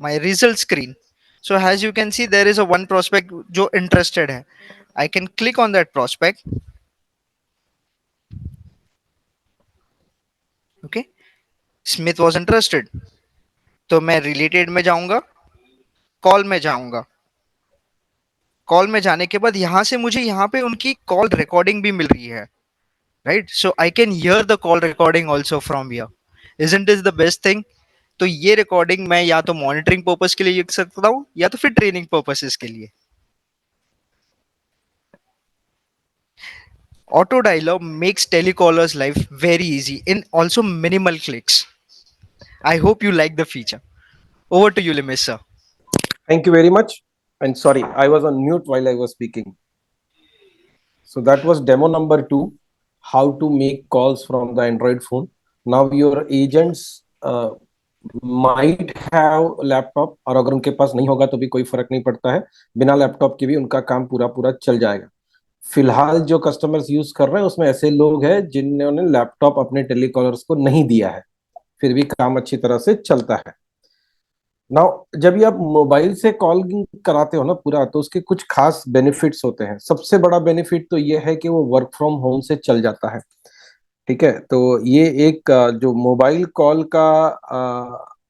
my result screen. So as you can see there is a one prospect जो इंटरेस्टेड है. I can click on that prospect. Okay, Smith was interested, तो मैं related में जाऊंगा, call में जाऊंगा. Call में जाने के बाद यहाँ से मुझे यहाँ पे उनकी कॉल रिकॉर्डिंग भी मिल रही है, right. So I can hear the call recording also from here. Isn't is the best thing. तो ये रिकॉर्डिंग मैं या तो मॉनिटरिंग पर्पस के लिए यूज सकता हूँ या तो फिर ट्रेनिंग पर्पसेस के लिए. Auto dialer makes telecallers life very easy in also minimal clicks. I hope you like the feature. Over to you लिमिस sir. Thank you very much. And sorry, I was on mute while I was speaking. So that was demo number 2, how to make calls from the Android phone. Now your agents might have laptop, और अगर उनके पास नहीं होगा तो भी कोई फर्क नहीं पड़ता है, बिना लैपटॉप के भी उनका काम पूरा पूरा चल जाएगा. फिलहाल जो कस्टमर्स यूज कर रहे हैं उसमें ऐसे लोग हैं जिन्होंने लैपटॉप अपने टेलीकॉलर्स को नहीं दिया है, फिर भी काम अच्छी तरह से चलता है. नाउ जब ये आप मोबाइल से कॉलिंग कराते हो ना पूरा, तो उसके कुछ खास बेनिफिट्स होते हैं. सबसे बड़ा बेनिफिट तो ये है कि वो वर्क फ्रॉम होम से चल जाता है. ठीक है, तो ये एक जो मोबाइल कॉल का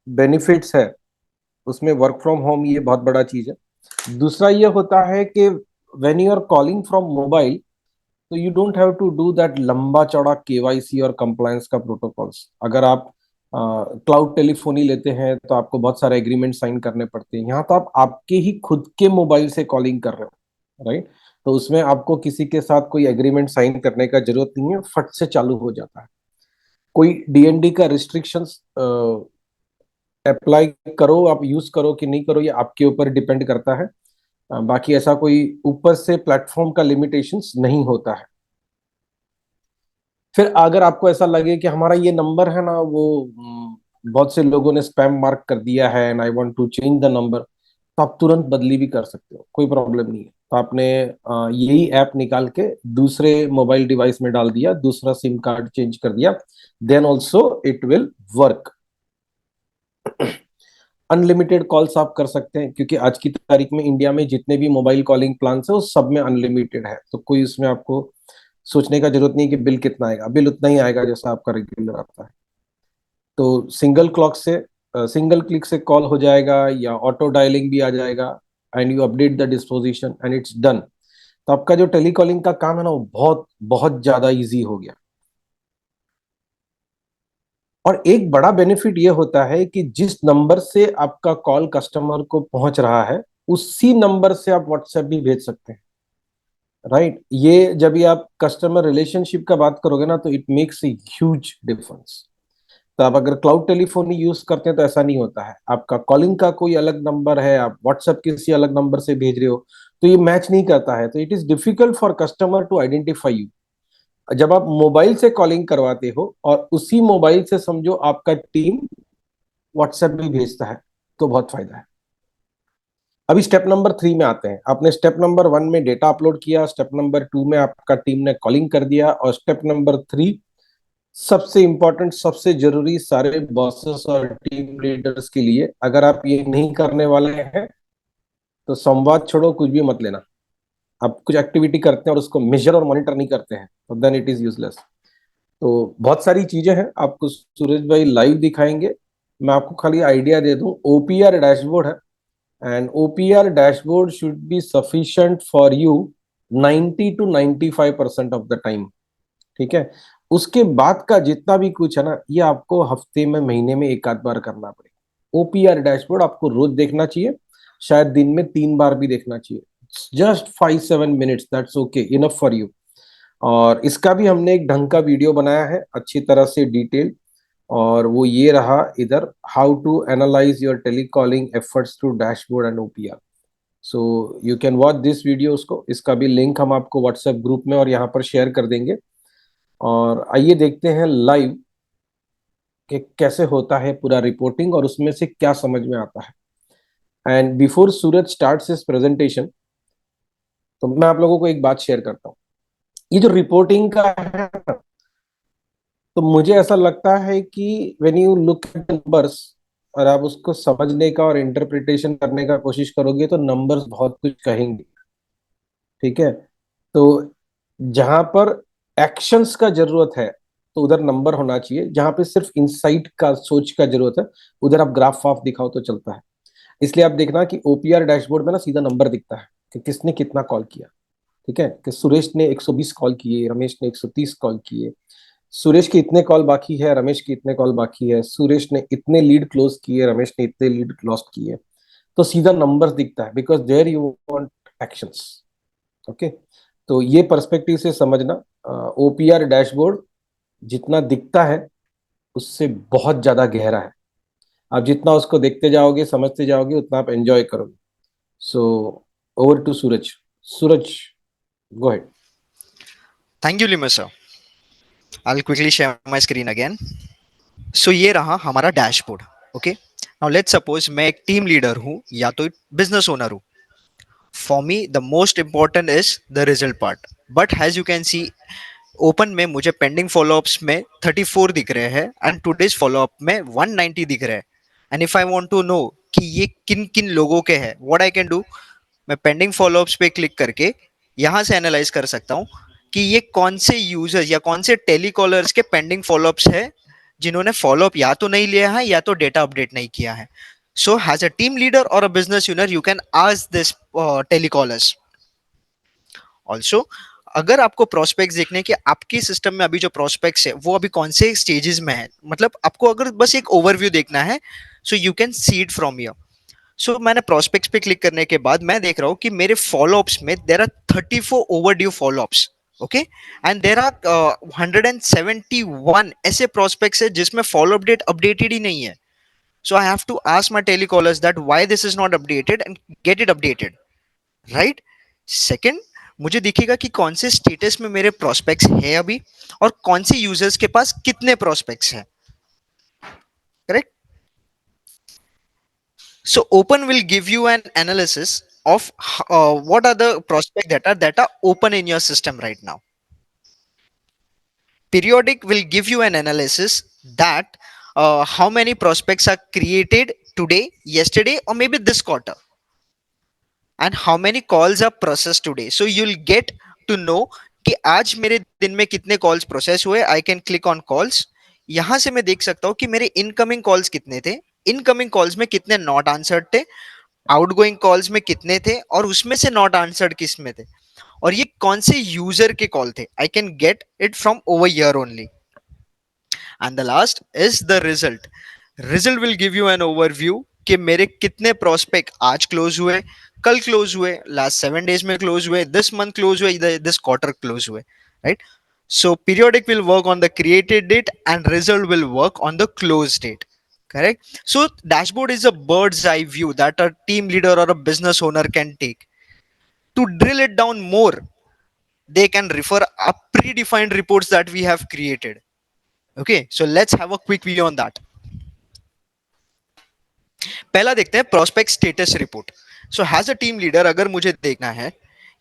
बेनिफिट्स है उसमें वर्क फ्रॉम होम ये बहुत बड़ा चीज है. दूसरा ये होता है कि when you are calling from mobile, तो you don't have to do that लंबा चौड़ा केवाईसी और कंप्लायंस का प्रोटोकॉल्स. अगर आप क्लाउड टेलीफोनी लेते हैं तो आपको बहुत सारे एग्रीमेंट साइन करने पड़ते हैं. यहाँ तो आप आपके ही खुद के मोबाइल से कॉलिंग कर रहे हो, राइट. तो उसमें आपको किसी के साथ कोई एग्रीमेंट साइन करने का जरूरत नहीं है, फट से चालू हो जाता है. कोई डीएनडी का रिस्ट्रिक्शंस अप्लाई करो, आप यूज करो कि नहीं करो, ये आपके ऊपर डिपेंड करता है. बाकी ऐसा कोई ऊपर से प्लेटफॉर्म का लिमिटेशंस नहीं होता है. फिर अगर आपको ऐसा लगे कि हमारा ये नंबर है ना वो बहुत से लोगों ने स्पैम मार्क कर दिया है and I want to change the number, तो आप तुरंत बदली भी कर सकते हो, कोई प्रॉब्लम नहीं है. तो आपने यही ऐप निकाल के दूसरे मोबाइल डिवाइस में डाल दिया, दूसरा सिम कार्ड चेंज कर दिया, then also it will work. Unlimited calls आप कर सकते हैं, क्योंकि आज की तारीख में इंडिया में जितने भी मोबाइल कॉलिंग प्लान है वो सब में अनलिमिटेड है. तो कोई उसमें आपको सोचने का जरूरत नहीं कि बिल कितना आएगा, बिल उतना ही आएगा जैसा आपका रेगुलर आता है. तो सिंगल क्लॉक से सिंगल क्लिक से कॉल हो जाएगा या ऑटो डायलिंग भी आ जाएगा and you update the disposition and it's done. तो आपका जो टेलीकॉलिंग का काम है ना वो बहुत बहुत ज्यादा इजी हो गया। और एक बड़ा बेनिफिट ये होता है कि जिस नंबर से आपका कॉल कस्टमर को पहुंच रहा है उसी नंबर से आप व्हाट्सएप भी भेज सकते हैं, राइट। ये जब भी आप कस्टमर रिलेशनशिप का बात करोगे ना तो it makes a huge difference. तो आप अगर क्लाउड टेलीफोनी यूज करते हैं तो ऐसा नहीं होता है, आपका कॉलिंग का कोई अलग नंबर है, आप व्हाट्सएप किसी अलग नंबर से भेज रहे हो तो ये मैच नहीं करता है, तो it is difficult for customer to identify you. जब आप मोबाइल से कॉलिंग करवाते हो और उसी मोबाइल से समझो आपका टीम व्हाट्सएप भी भेजता है तो बहुत फायदा है। अभी स्टेप नंबर 3 में आते हैं। आपने स्टेप नंबर 1 में डेटा अपलोड किया, स्टेप नंबर 2 में आपका टीम ने कॉलिंग कर दिया, और स्टेप नंबर 3 सबसे इंपॉर्टेंट, सबसे जरूरी सारे बॉसेस और टीम लीडर्स के लिए, अगर आप ये नहीं करने वाले हैं तो संवाद छोड़ो, कुछ भी मत लेना। आप कुछ एक्टिविटी करते हैं और उसको मेजर और मॉनिटर नहीं करते हैं तो देन इट इज यूजलेस। तो बहुत सारी चीजें हैं, आपको सूरज भाई लाइव दिखाएंगे। मैं आपको खाली आइडिया दे दूं, ओपीआर डैशबोर्ड है and OPR dashboard should be sufficient for you 90 to 95% of the time, ठीक है। उसके बाद का जितना भी कुछ है ना ये आपको हफ्ते में, महीने में एक आध बार करना पड़ेगा। ओपीआर डैशबोर्ड आपको रोज देखना चाहिए, शायद दिन में 3 बार भी देखना चाहिए। Just 5-7 minutes, that's okay, enough for you. और इसका भी हमने एक ढंग का वीडियो बनाया है अच्छी तरह से डिटेल, और वो ये रहा इधर, how to analyse your telecalling efforts through dashboard and OPR. So you can watch this video. उसको, इसका भी लिंक हम आपको व्हाट्सएप ग्रुप में और यहाँ पर शेयर कर देंगे। और आइए देखते हैं लाइव कि कैसे होता है पूरा रिपोर्टिंग और उसमें से क्या समझ में आता है। And before Suraj starts his presentation, तो मैं आप लोगों को एक बात शेयर करता हूँ। ये जो रिपोर्टिंग का है ना, तो मुझे ऐसा लगता है कि when you look at numbers और आप उसको समझने का और इंटरप्रिटेशन करने का कोशिश करोगे तो नंबर्स बहुत कुछ कहेंगे, ठीक है। तो जहां पर एक्शंस का जरूरत है तो उधर नंबर होना चाहिए, जहां पे सिर्फ इंसाइट का, सोच का जरूरत है उधर आप ग्राफ वाफ दिखाओ तो चलता है। इसलिए आप देखना कि ओपीआर डैशबोर्ड में ना सीधा नंबर दिखता है कि किसने कितना कॉल किया, ठीक है। कि सुरेश ने 120 कॉल किए, रमेश ने 130 कॉल किए, सुरेश के इतने कॉल बाकी है, रमेश के इतने कॉल बाकी है, सुरेश ने इतने लीड क्लोज किए, रमेश ने इतने लीड क्लोज किए। तो सीधा नंबर दिखता है because there you want actions, okay. तो ये पर्सपेक्टिव से समझना, ओपीआर डैशबोर्ड जितना दिखता है उससे बहुत ज्यादा गहरा है। आप जितना उसको देखते जाओगे, समझते जाओगे, उतना आप एंजॉय करोगे। So over to Suraj. Suraj, go ahead. Thank you लिमर sir. I'll quickly share my screen again. So ये रहा हमारा dashboard, okay. Now let's suppose मैं एक टीम लीडर हूँ या तो बिजनेस ओनर हूँ। For me the most important is the result part, but as you can see open में मुझे पेंडिंग फॉलोअप्स में 34 दिख रहे हैं एंड टुडेज फॉलोअप में 190 दिख रहे हैं। And if I want to know कि ये किन किन लोगों के हैं, व्हाट आई कैन डू, मैं पेंडिंग फॉलोअप्स पे क्लिक करके यहाँ से एनालाइज कर सकता हूँ कि ये कौन से यूजर्स या कौन से टेलीकॉलर्स के पेंडिंग फॉलोअप्स है जिन्होंने फॉलोअप या तो नहीं लिया है या तो डेटा अपडेट नहीं किया है। So as a team leader और a business owner you can ask this telecallers also. अगर आपको प्रोस्पेक्ट्स देखने हैं कि आपके सिस्टम में अभी जो प्रोस्पेक्ट्स है वो अभी कौन से स्टेजेस में है, मतलब आपको अगर बस एक ओवरव्यू देखना है, so you can see it from here. So मैंने प्रोस्पेक्ट्स पे क्लिक करने के बाद मैं देख रहा हूँ कि मेरे फॉलोअप्स में there are 34 overdue followups, okay. And there are 171 ऐसे प्रोस्पेक्ट्स है जिसमें फॉलोअप डेट अपडेटेड ही नहीं है। So I have to ask my telecallers that why this is not updated and get it updated, right. Second, मुझे दिखेगा कि कौन से स्टेटस में मेरे प्रोस्पेक्ट्स है अभी और कौन से यूजर्स के पास कितने प्रोस्पेक्ट्स हैं, correct. So open will give you an analysis of what are the prospects that are open in your system right now. Periodic will give you an analysis that how many prospects are created today, yesterday, or maybe this quarter, and how many calls are processed today. So you'll get to know कि आज मेरे दिन में कितने calls process हुए। आई can click on calls, यहां से मैं देख सकता हूं कि मेरे इनकमिंग कॉल्स कितने थे इनकमिंग कॉल्स में कितने नॉट आंसर्ड थे, आउटगोइंग कॉल्स में कितने थे, और उसमें से नॉट आंसर्ड किस में थे, और ये कौन से यूजर के कॉल थे. I can get it from over here only. And the last is the result. Result will give you an overview कि मेरे कितने प्रोस्पेक्ट आज क्लोज हुए, कल क्लोज हुए, लास्ट 7 days में क्लोज हुए, दिस मंथ क्लोज हुए, दिस क्वार्टर क्लोज हुए, right. So periodic will work on the created date and result will work on the close date. Correct. So dashboard is a bird's eye view that a team leader or a business owner can take. To drill it down more, they can refer a predefined reports that we have created. Okay, so let's have a quick view on that. पहला देखते हैं prospect status report. So has a team leader अगर मुझे देखना है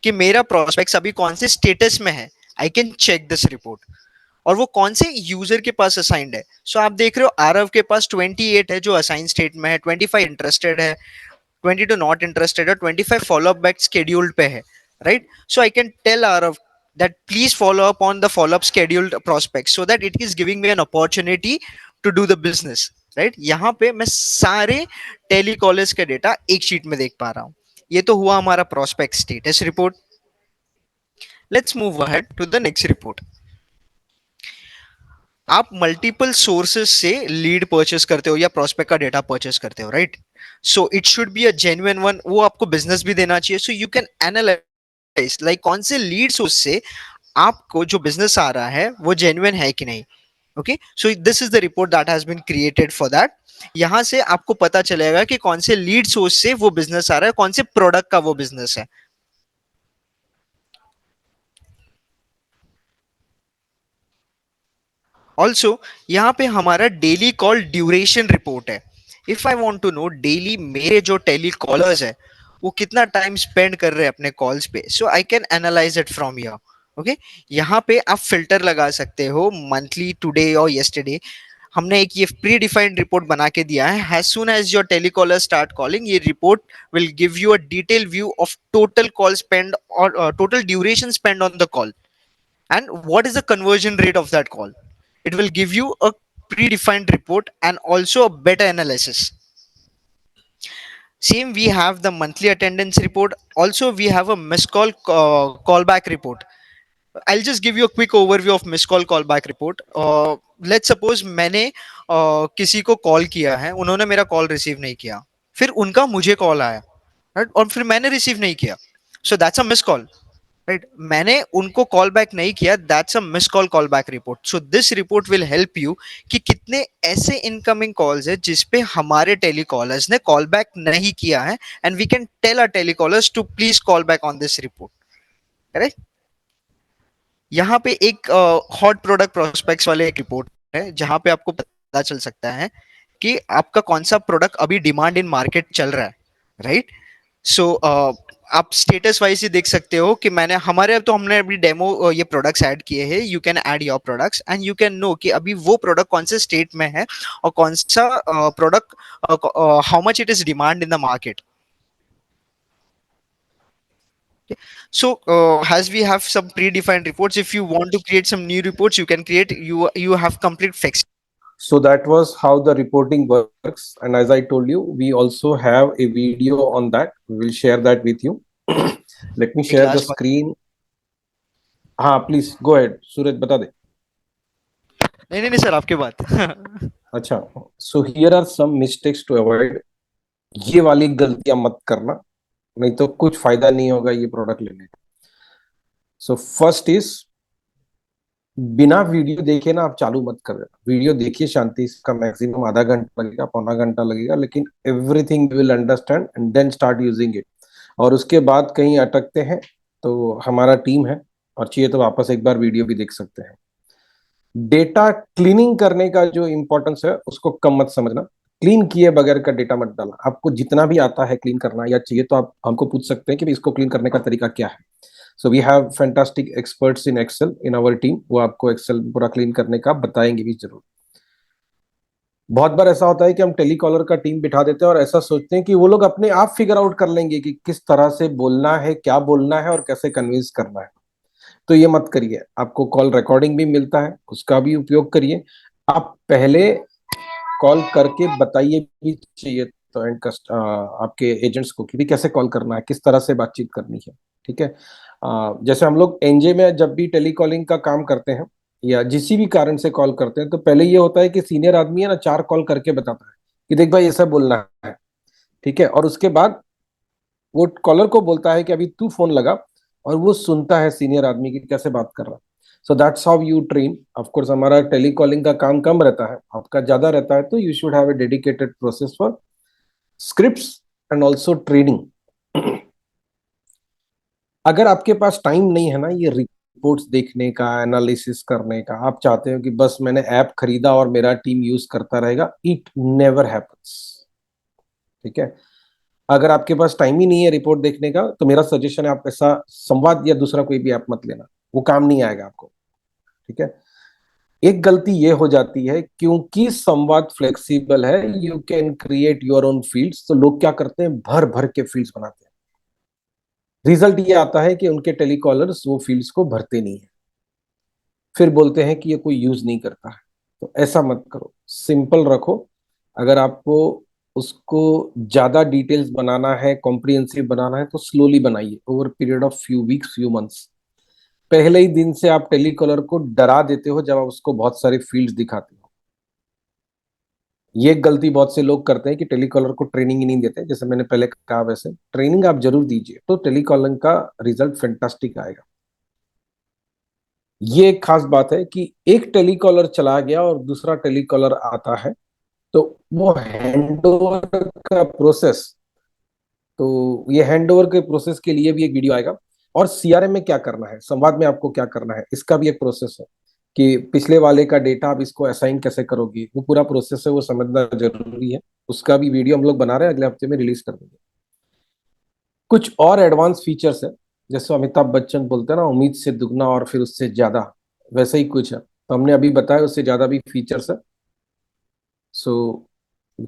कि मेरा prospect अभी कौन से स्टेटस में है, I can check this report. और वो कौन से यूजर के पास असाइंड है. सो आप देख रहे हो आरव के पास 28 है जो असाइन स्टेट में है, 25 इंटरेस्टेड है, 22 नॉट इंटरेस्टेड है, 25 फॉलो अप बैक शेड्यूल्ड पे है, right. So I can tell Aarav that please follow up on the follow up scheduled prospects so that it is giving me an opportunity to do the business, right. यहाँ पे मैं सारे telecallers के data एक sheet में देख पा रहा हूँ. ये तो हुआ हमारा prospect status report. Let's move ahead to the next report. आप मल्टीपल सोर्सेस से लीड परचेस करते हो या प्रोस्पेक्ट का डेटा परचेस करते हो, right. So it should be a genuine one. वो आपको बिजनेस भी देना चाहिए. So you can analyse like कौन से लीड सोर्स से आपको जो बिजनेस आ रहा है वो जेन्युइन है कि नहीं. Okay, so this is the report that has been created for that. यहां से आपको पता चलेगा कि कौन से लीड सोर्स से वो बिजनेस आ रहा है, कौन से प्रोडक्ट का वो बिजनेस है. ऑल्सो यहाँ पे हमारा डेली कॉल ड्यूरेशन रिपोर्ट है. If I want to know daily मेरे जो टेली कॉलर्स है वो कितना टाइम स्पेंड कर रहे हैं अपने कॉल्स पे, so I can analyse it from here. Okay, यहाँ पे आप फिल्टर लगा सकते हो मंथली, टुडे और यस्टरडे. हमने एक ये प्री डिफाइंड रिपोर्ट बना के दिया है. As soon as your telecaller start calling, ये report will give you a detail view of total call spend और total duration spend on the call and what is the conversion rate of that call. It will give you a predefined report and also a better analysis. Same, we have the monthly attendance report. Also we have a missed call callback report. I'll just give you a quick overview of missed call callback report. Let's suppose मैंने किसी को call किया है, उन्होंने मेरा call receive नहीं किया, फिर उनका मुझे कॉल आया, right? और फिर मैंने रिसीव नहीं किया, so that's a missed call. Right, मैंने उनको कॉल बैक नहीं किया, that's a miss call call back report. So this report will help you कि कितने ऐसे इनकमिंग कॉल्स है जिसपे हमारे टेलीकॉलर्स ने कॉल बैक नहीं किया है, and we can tell our telecallers to please call back on this report. Correct. यहाँ पे एक हॉट प्रोडक्ट प्रोस्पेक्ट्स वाले एक रिपोर्ट है जहां पे आपको पता चल सकता है कि आपका कौन सा प्रोडक्ट अभी डिमांड इन मार्केट चल रहा है, राइट. सो आप स्टेटस वाइज ही देख सकते हो कि हमने अभी डेमो ये प्रोडक्ट्स ऐड किए हैं. You can add your products and you can know कि अभी वो प्रोडक्ट कौन से स्टेट में है और कौन सा product how much it is demand in the market. So as we have some predefined reports, if you want to create some new reports, you can create. You have complete flex. So that was how the reporting works. And as I told you, we also have a video on that. We will share that with you. Let me share the screen. हाँ, please go ahead. सूरज बता दे. नहीं sir, आपके बात. अच्छा, so here are some mistakes to avoid. ये वाली गलतियां मत करना, नहीं तो कुछ फायदा नहीं होगा ये प्रोडक्ट लेने का. सो फर्स्ट इज, बिना वीडियो देखे ना आप चालू मत कर देना. वीडियो देखिए शांति, इसका मैक्सिमम आधा घंटा लगेगा, पौना घंटा लगेगा, लेकिन everything will understand and then start using it. और उसके बाद कहीं अटकते हैं तो हमारा टीम है, और चाहिए तो वापस एक बार वीडियो भी देख सकते हैं. डेटा क्लीनिंग करने का जो इंपॉर्टेंस है उसको कम मत समझना. क्लीन किए बगैर का डेटा मत डालना. आपको जितना भी आता है क्लीन करना या चाहिए तो आप हमको पूछ सकते हैं कि इसको क्लीन करने का तरीका क्या है. So we have fantastic experts in Excel in our team. वो आपको एक्सेल पूरा क्लीन करने का बताएंगे भी जरूर. बहुत बार ऐसा होता है कि हम टेलीकॉलर का टीम बिठा देते हैं और ऐसा सोचते हैं कि वो लोग अपने आप फिगर आउट कर लेंगे कि किस तरह से बोलना है, क्या बोलना है और कैसे कन्विंस करना है. तो ये मत करिए. आपको कॉल रिकॉर्डिंग भी मिलता है, उसका भी उपयोग करिए. आप पहले कॉल करके बताइए भी चाहिए तो आपके एजेंट्स को कि भी कैसे कॉल करना है, किस तरह से बातचीत करनी है। ठीक है, जैसे हम लोग एनजे में जब भी टेलीकॉलिंग का काम करते हैं या जिस भी कारण से कॉल करते हैं, तो पहले ये होता है कि सीनियर आदमी है ना 4 कॉल करके बताता है कि देख भाई ऐसा बोलना है। ठीक है, और उसके बाद वो कॉलर को बोलता है कि अभी तू फोन लगा, और वो सुनता है सीनियर आदमी की कैसे बात कर रहा है। So that's how you train. Of course हमारा टेलीकॉलिंग का काम कम रहता है, आपका ज्यादा रहता है, तो you should have a dedicated process for scripts and also training. अगर आपके पास टाइम नहीं है ना ये रिपोर्ट्स देखने का, एनालिसिस करने का, आप चाहते हो कि बस मैंने ऐप खरीदा और मेरा टीम यूज करता रहेगा, इट नेवर हैपेंस। ठीक है, अगर आपके पास टाइम ही नहीं है रिपोर्ट देखने का, तो मेरा सजेशन है आप ऐसा संवाद या दूसरा कोई भी ऐप मत लेना, वो काम नहीं आएगा आपको। ठीक है, एक गलती ये हो जाती है क्योंकि संवाद फ्लेक्सिबल है, you can create your own fields, तो लोग क्या करते हैं भर भर के फील्ड्स बनाते हैं। रिजल्ट ये आता है कि उनके टेलीकॉलर्स वो फील्ड्स को भरते नहीं है, फिर बोलते हैं कि ये कोई यूज नहीं करता है। तो ऐसा मत करो, सिंपल रखो। अगर आपको उसको ज्यादा डिटेल्स बनाना है, कॉम्प्रिहेंसिव बनाना है, तो स्लोली बनाइए over period of few weeks, few months. पहले ही दिन से आप टेलीकॉलर को डरा देते हो जब आप उसको बहुत सारे फील्ड्स दिखाते हो। ये एक गलती बहुत से लोग करते हैं कि टेलीकॉलर को ट्रेनिंग ही नहीं देते। जैसे मैंने पहले कहा, वैसे ट्रेनिंग आप जरूर दीजिए, तो टेलीकॉलिंग का रिजल्ट फैंटास्टिक आएगा। ये एक खास बात है कि एक टेलीकॉलर चला गया और दूसरा टेलीकॉलर आता है, तो वो हैंडओवर का प्रोसेस, तो ये हैंडओवर के प्रोसेस के लिए भी एक वीडियो आएगा। और सीआरएम में क्या करना है, संवाद में आपको क्या करना है, इसका भी एक प्रोसेस है कि पिछले वाले का डेटा आप इसको असाइन कैसे करोगे, वो पूरा प्रोसेस है, वो समझना जरूरी है। उसका भी वीडियो हम लोग बना रहे हैं, अगले हफ्ते में रिलीज कर देंगे। कुछ और एडवांस फीचर्स है, जैसे अमिताभ बच्चन बोलते हैं ना, उम्मीद से दुगना और फिर उससे ज्यादा, वैसे ही कुछ है। तो हमने अभी बताया उससे ज्यादा भी फीचर्स है। सो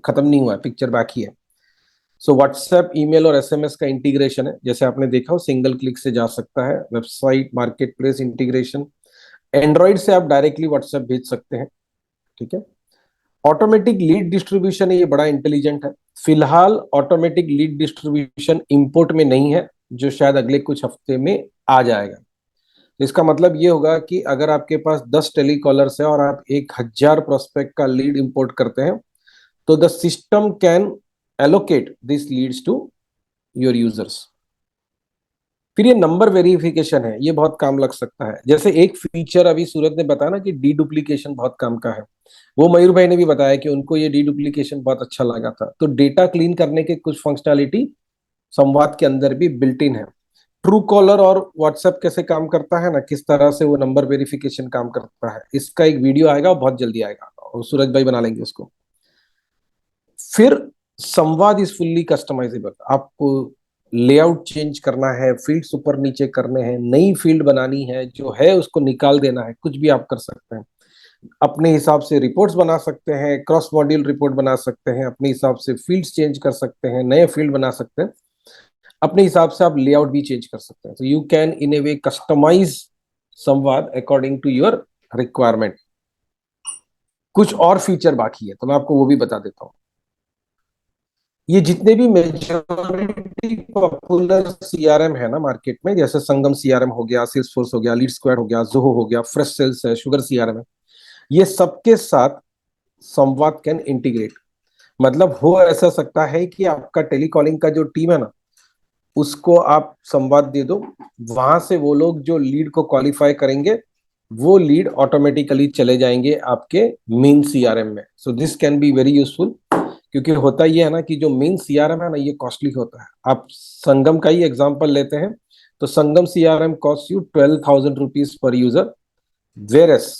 खत्म नहीं हुआ है, पिक्चर बाकी है। सो व्हाट्सएप, ईमेल और एसएमएस का इंटीग्रेशन है, जैसे आपने देखा, वो सिंगल क्लिक से जा सकता है। Website market place integration, Android से आप डायरेक्टली व्हाट्सएप भेज सकते हैं। ठीक है, ऑटोमेटिक लीड डिस्ट्रीब्यूशन है, ये बड़ा इंटेलिजेंट है। फिलहाल ऑटोमेटिक लीड डिस्ट्रीब्यूशन इंपोर्ट में नहीं है, जो शायद अगले कुछ हफ्ते में आ जाएगा। इसका मतलब ये होगा कि अगर आपके पास 10 टेलीकॉलर्स है और आप 1000 प्रोस्पेक्ट का लीड इंपोर्ट करते हैं, तो the system can allocate this leads to your users. फिर ये नंबर वेरिफिकेशन है, ये बहुत काम लग सकता है। जैसे एक फीचर अभी सूरज ने बताया ना कि डी डुप्लीकेशन बहुत काम का है, वो मयूर भाई ने भी बताया कि उनको ये डी डुप्लीकेशन बहुत अच्छा लगा था। तो डेटा क्लीन करने के कुछ फंक्शनैलिटी संवाद के अंदर भी बिल्ट इन है। ट्रू कॉलर और व्हाट्सएप कैसे काम करता है ना, किस तरह से वो नंबर वेरिफिकेशन काम करता है, इसका एक वीडियो आएगा, बहुत जल्दी आएगा, और सूरज भाई बना लेंगे उसको। फिर संवाद इज फुल्ली कस्टमाइजेबल। आपको लेआउट चेंज करना है, फील्ड्स ऊपर नीचे करने हैं, नई फील्ड बनानी है, जो है उसको निकाल देना है, कुछ भी आप कर सकते हैं। अपने हिसाब से रिपोर्ट्स बना सकते हैं, क्रॉस मॉड्यूल रिपोर्ट बना सकते हैं, अपने हिसाब से फील्ड्स चेंज कर सकते हैं, नए फील्ड बना सकते हैं, अपने हिसाब से आप लेआउट भी चेंज कर सकते हैं। तो you can in a way customise Samvad according to your requirement. कुछ और फीचर बाकी है, तो मैं आपको वो भी बता देता हूँ। ये जितने भी मेजॉरिटी पॉपुलर सीआरएम है ना मार्केट में, जैसे संगम सीआरएम हो गया, सेल्सफोर्स हो गया, लीड स्क्वाड हो गया, जोहो हो गया, फ्रेश सेल्स है, शुगर सीआरएम है, ये सबके साथ संवाद कैन इंटीग्रेट। मतलब हो ऐसा सकता है कि आपका टेलीकॉलिंग का जो टीम है ना, उसको आप संवाद दे दो, वहां से वो लोग जो लीड को क्वालिफाई करेंगे, वो लीड ऑटोमेटिकली चले जाएंगे आपके मेन सीआरएम में। So this can be very useful, क्योंकि होता ये है ना कि जो मेन सीआरएम है ना, ये कॉस्टली होता है। आप संगम का ही एग्जांपल लेते हैं, तो Sangam CRM cost you 12,000 rupees per user, whereas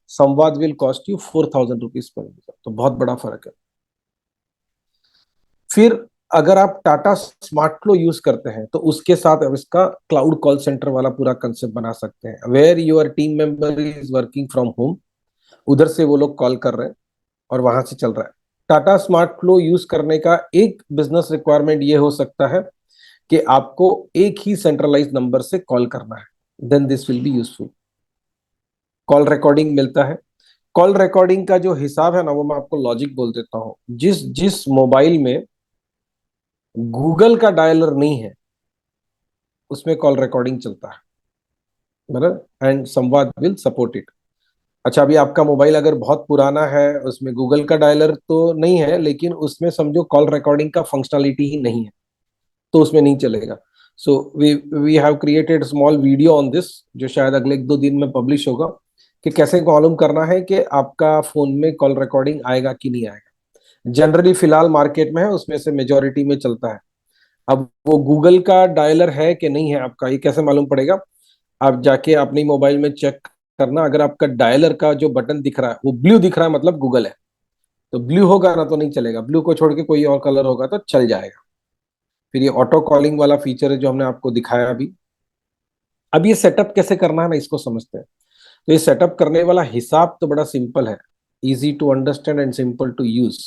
Samvad will cost you 4,000 rupees per user. तो बहुत बड़ा फर्क है। फिर अगर आप टाटा स्मार्ट फ्लो यूज करते हैं, तो उसके साथ अब इसका क्लाउड कॉल सेंटर वाला पूरा कंसेप्ट बना सकते हैं, where your team member is working from home, उधर से वो लोग कॉल कर रहे हैं और वहां से चल रहा है। टाटा स्मार्ट फ्लो यूज करने का एक बिजनेस रिक्वायरमेंट ये हो सकता है कि आपको एक ही सेंट्रलाइज नंबर से कॉल करना है, then this will be useful. Call recording मिलता है, कॉल रिकॉर्डिंग का जो हिसाब है ना, वो मैं आपको लॉजिक बोल देता हूँ। जिस जिस मोबाइल में गूगल का डायलर नहीं है उसमें कॉल रिकॉर्डिंग चलता है, बराबर, एंड संवाद विल सपोर्ट इट। अच्छा, अभी आपका मोबाइल अगर बहुत पुराना है, उसमें गूगल का डायलर तो नहीं है, लेकिन उसमें समझो कॉल रिकॉर्डिंग का फंक्शनलिटी ही नहीं है, तो उसमें नहीं चलेगा। So we have created small video on this, जो शायद अगले 1-2 दिन में पब्लिश होगा, कि कैसे मालूम करना है कि आपका फोन में कॉल रिकॉर्डिंग आएगा कि नहीं आएगा। जनरली फिलहाल मार्केट में है, उसमें से मेजोरिटी में चलता है। अब वो गूगल का डायलर है कि नहीं है आपका, ये कैसे मालूम पड़ेगा? आप जाके अपने मोबाइल में चेक करना, अगर आपका डायलर का जो बटन दिख रहा है वो ब्लू दिख रहा है, मतलब गूगल है। तो ब्लू होगा ना तो नहीं चलेगा, ब्लू को छोड़ के कोई और कलर होगा तो चल जाएगा। फिर ये ऑटो कॉलिंग वाला फीचर है जो हमने आपको दिखाया अभी। अब ये सेटअप कैसे करना है ना, इसको समझते हैं। तो ये सेटअप करने वाला हिसाब तो बड़ा सिंपल है, easy to understand and simple to use.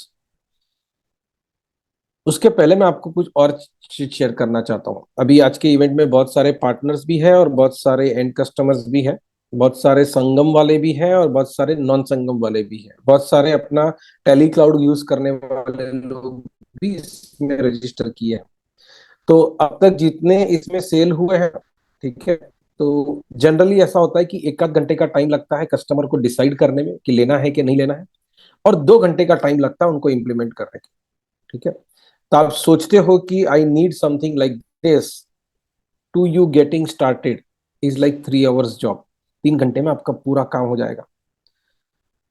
उसके पहले मैं आपको कुछ और चीज शेयर करना चाहता हूँ। अभी आज के इवेंट में बहुत सारे पार्टनर्स भी हैं और बहुत सारे एंड कस्टमर्स भी हैं, बहुत सारे संगम वाले भी हैं और बहुत सारे नॉन संगम वाले भी हैं, बहुत सारे अपना टेली क्लाउड यूज करने वाले लोग भी इसमें रजिस्टर किए हैं। तो अब तक जितने इसमें सेल हुए हैं, ठीक है, तो जनरली ऐसा होता है कि 1 आध घंटे का टाइम लगता है कस्टमर को डिसाइड करने में कि लेना है कि नहीं लेना है, और 2 घंटे का टाइम लगता है उनको इम्प्लीमेंट करने के। ठीक है, तो आप सोचते हो कि I need something like this, to you getting started is like 3 hours job. 3 घंटे में आपका पूरा काम हो जाएगा।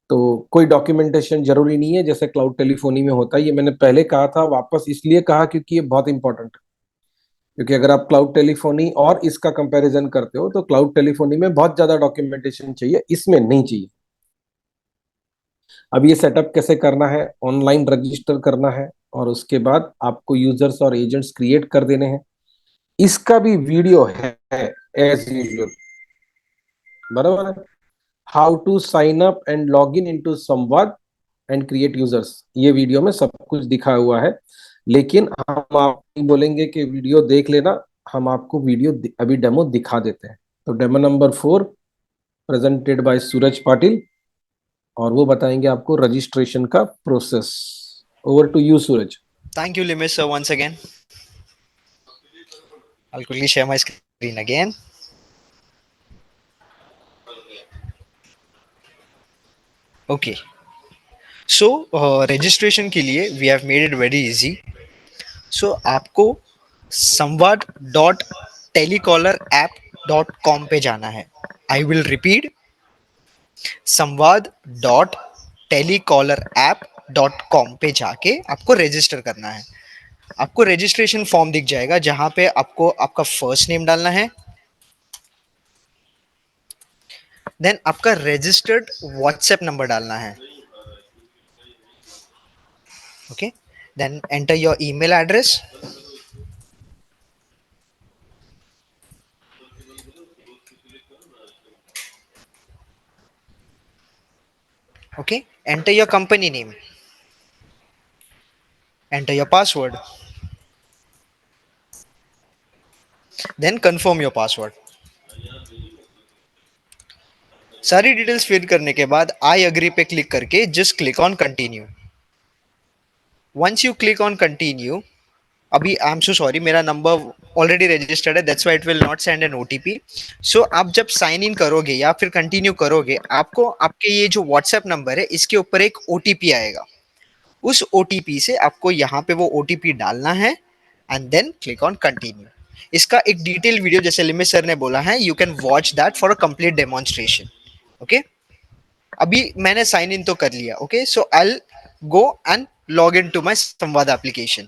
तो कोई डॉक्यूमेंटेशन जरूरी नहीं है जैसे क्लाउड टेलीफोनी में होता है। ये मैंने पहले कहा था, वापस इसलिए कहा क्योंकि ये बहुत इंपॉर्टेंट है। क्योंकि अगर आप क्लाउड टेलीफोनी और इसका कंपैरिजन करते हो तो क्लाउड टेलीफोनी में बहुत ज्यादा डॉक्यूमेंटेशन चाहिए, इसमें नहीं चाहिए। अब ये सेटअप कैसे करना है, ऑनलाइन रजिस्टर करना है और उसके बाद आपको यूजर्स और एजेंट्स क्रिएट कर देने हैं। इसका भी वीडियो है एज यूजुअल, बराबर है। How to sign up and log in into Samvad and create users, ये वीडियो में सब कुछ दिखा हुआ है। लेकिन हम आप बोलेंगे कि वीडियो देख लेना, हम आपको वीडियो अभी डेमो दिखा देते हैं। तो demo number 4 presented by Suraj Patil, और वो बताएंगे आपको रजिस्ट्रेशन का process. Over to you Suraj. Thank you, Limesh sir, once again. I'll quickly share my screen again. Okay. So registration के लिए we have made it very easy. So आपको संवाद dot telecaller app dot com पे जाना है। I will repeat, संवाद dot telecaller app dot com पे जाके आपको रजिस्टर करना है। आपको रजिस्ट्रेशन फॉर्म दिख जाएगा जहां पे आपको आपका फर्स्ट नेम डालना है, देन आपका रजिस्टर्ड व्हाट्सएप नंबर डालना है। Okay, then enter your email address, okay, enter your company name, enter your password, then confirm your password. सारी डिटेल्स फिल करने के बाद आई अग्री पे क्लिक करके just click on continue. Once you click on continue, अभी I am so sorry, मेरा नंबर already registered है, that's why it will not send an OTP. So आप जब साइन इन करोगे या फिर कंटिन्यू करोगे, आपको आपके ये जो व्हाट्सएप नंबर है इसके ऊपर एक ओटीपी आएगा। उस ओटीपी से आपको यहाँ पे वो ओटीपी डालना है and then click on continue. इसका एक डिटेल वीडियो जैसे लिमिट सर ने बोला है, you can watch that for a complete demonstration. Okay, अभी मैंने साइन इन तो कर लिया। Okay, so I will go and log in to my Samvad application.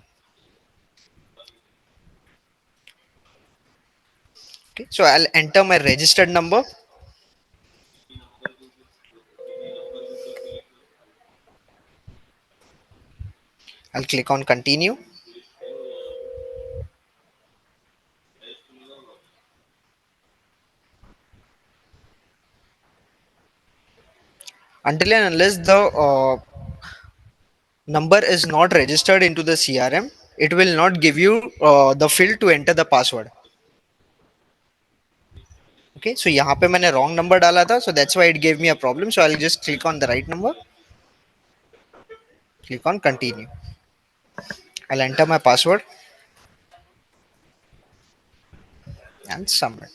Okay, so I'll enter my registered number. I'll click on continue. Until and unless the number is not registered into the CRM, it will not give you the field to enter the password. Okay, so यहाँ पे मैंने wrong number डाला था, so that's why it gave me a problem. So I'll just click on the right number, click on continue. I'll enter my password and submit.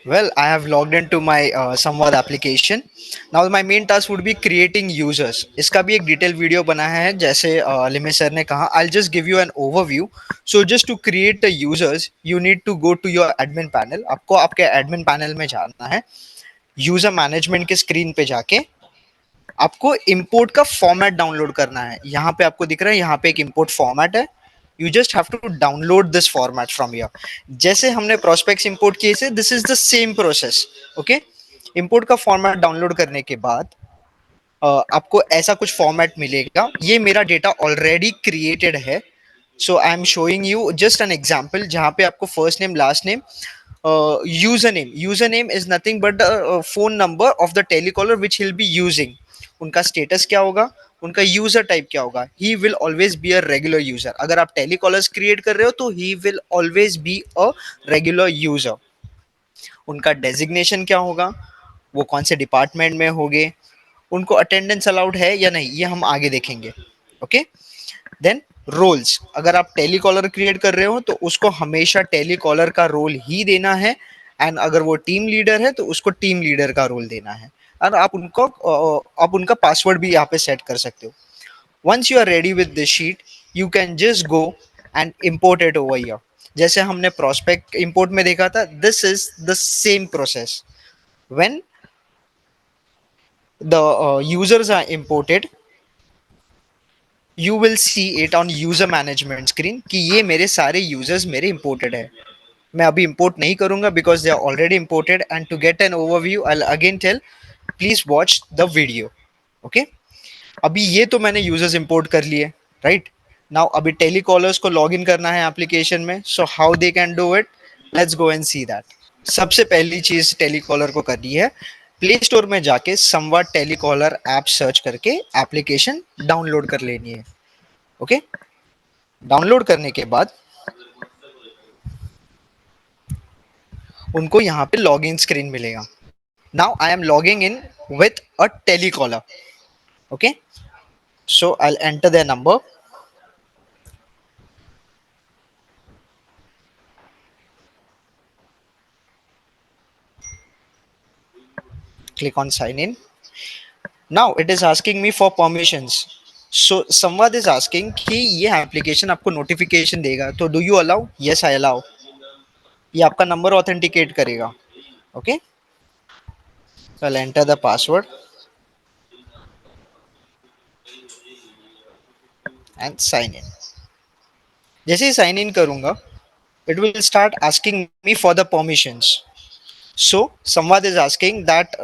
Well, I have logged into my Samvad application. Now my main task would be creating users. इसका भी एक detail video बना है जैसे Limaye sir ने कहा. I'll just give you an overview. So just to create the users, you need to go to your admin panel. आपको आपके admin panel में जाना है. यूजर मैनेजमेंट के स्क्रीन पे जाके आपको इंपोर्ट का फॉर्मेट डाउनलोड करना है. यहाँ पे आपको दिख रहा है, यहाँ पे एक इंपोर्ट फॉर्मेट है. You just have to download this format from here. जैसे हमने प्रोस्पेक्ट्स इंपोर्ट किए थे, this is the same process. Okay, import का फॉर्मेट डाउनलोड करने के बाद आपको ऐसा कुछ फॉर्मेट मिलेगा. ये मेरा डेटा ऑलरेडी क्रिएटेड है. So I am showing you just an example जहाँ पे आपको first name, last name, user name is nothing but the phone number of the telecaller which will be using. उनका status क्या होगा, उनका user type क्या होगा. He will always be a regular user. अगर आप टेलीकॉलर्स क्रिएट कर रहे हो तो he will always be a regular user. उनका डेजिग्नेशन क्या होगा, वो कौन से डिपार्टमेंट में होंगे, उनको अटेंडेंस अलाउड है या नहीं, ये हम आगे देखेंगे. Okay, then roles. अगर आप टेलीकॉलर क्रिएट कर रहे हो तो उसको हमेशा टेलीकॉलर का रोल ही देना है. एंड अगर वो टीम लीडर है तो उसको टीम लीडर का रोल देना है. और आप उनका पासवर्ड भी यहाँ पे सेट कर सकते हो. Once you are ready with this sheet, you can just go and import it over here. जैसे हमने प्रोस्पेक्ट इंपोर्ट में देखा था, this is the same process. When the users are imported, you will see it on user management screen कि ये मेरे सारे users मेरे imported है. मैं अभी import नहीं करूँगा because they are already imported. And to get an overview, I'll again tell, please watch the video. Okay, अभी ये तो मैंने users import कर लिए, right? Now अभी telecallers को login करना है application में. So how they can do it? Let's go and see that. सबसे पहली चीज टेलीकॉलर को करनी है, प्ले स्टोर में जाके संवाद टेलीकॉलर ऐप सर्च करके एप्लीकेशन डाउनलोड कर लेनी है. ओके, डाउनलोड करने के बाद उनको यहाँ पे लॉगिन स्क्रीन मिलेगा. Now I am logging in with a telecaller. Okay, so I will enter their number. Click on sign in. Now it is asking me for permissions. So Samvad is asking कि ये application आपको notification देगा, तो do you allow? Yes I allow. ये आपका number authenticate करेगा. Okay, so I'll enter the password and sign in. जैसे ही sign in करूंगा, it will start asking me for the permissions. So Samvad is asking that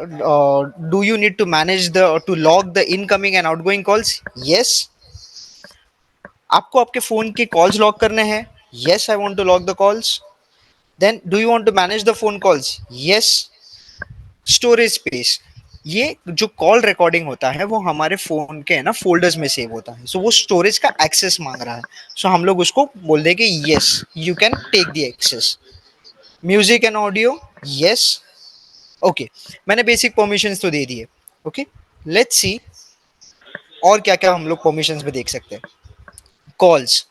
do you need to manage to log the incoming and outgoing calls? Yes. आपको आपके phone के calls log करने हैं? Yes, I want to log the calls. Then do you want to manage the phone calls? Yes. Storage space. ये जो call recording होता है वो हमारे फोन के है ना फोल्डर्स में सेव होता है. सो वो स्टोरेज का एक्सेस मांग रहा है. सो हम लोग उसको बोल देंगे yes, you can take the access. Music and audio, yes. Okay, मैंने बेसिक परमिशंस तो दे दिए. ओके, लेट्स सी और क्या क्या हम लोग परमिशंस में देख सकते हैं. कॉल्स,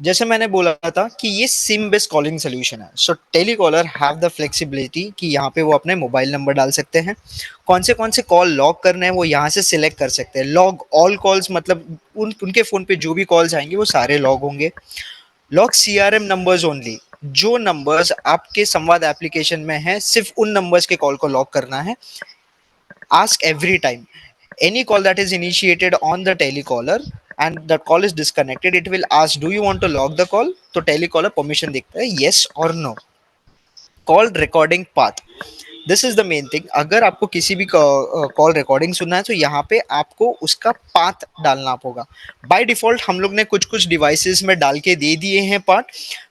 जैसे मैंने बोला था कि ये सिम बेस्ड कॉलिंग सोल्यूशन है. सो टेलीकॉलर हैव द फ्लेक्सिबिलिटी कि यहाँ पे वो अपने मोबाइल नंबर डाल सकते हैं. कौन से कॉल लॉग करने हैं वो यहाँ से सिलेक्ट कर सकते हैं. लॉग ऑल कॉल्स मतलब उनके फ़ोन पे जो भी कॉल्स आएंगे वो सारे लॉग होंगे. Log CRM numbers only. जो नंबर्स आपके संवाद एप्लीकेशन में है सिर्फ उन नंबर्स के कॉल को लॉक करना है. Ask every time any call that is initiated on the telecaller and the call is disconnected, it will ask do you want to log the call. तो telecaller permission देखता है yes or no. Call recording path, this is the main thing. अगर आपको किसी भी call recording सुनना है तो यहाँ पे आपको उसका पाथ डालना होगा. बाय डिफॉल्ट हम लोग ने कुछ कुछ डिवाइसेस में डाल के दे दिए हैं पाथ.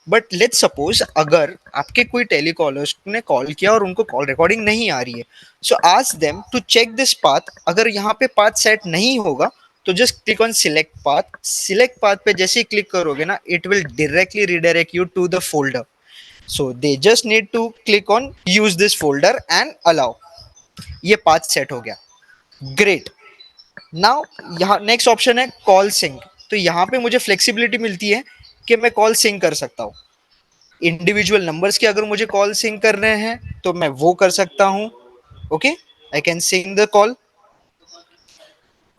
बट लेट्स सपोज अगर आपके कोई टेलीकॉलर्स ने कॉल किया और उनको कॉल रिकॉर्डिंग नहीं आ रही है, so ask them to check this path. अगर यहाँ पे पाथ सेट नहीं होगा तो just click on select path पे जैसे ही क्लिक करोगे ना, it will directly redirect you to the folder. So they just need to click on use this folder and allow. ये पाथ सेट हो गया. ग्रेट. नाउ यहाँ नेक्स्ट ऑप्शन है कॉल सिंक. तो यहाँ पे मुझे फ्लेक्सिबिलिटी मिलती है कि मैं कॉल सिंक कर सकता हूँ. इंडिविजुअल नंबर्स के अगर मुझे कॉल सिंक करने हैं तो मैं वो कर सकता हूँ. Okay, I can sync the call.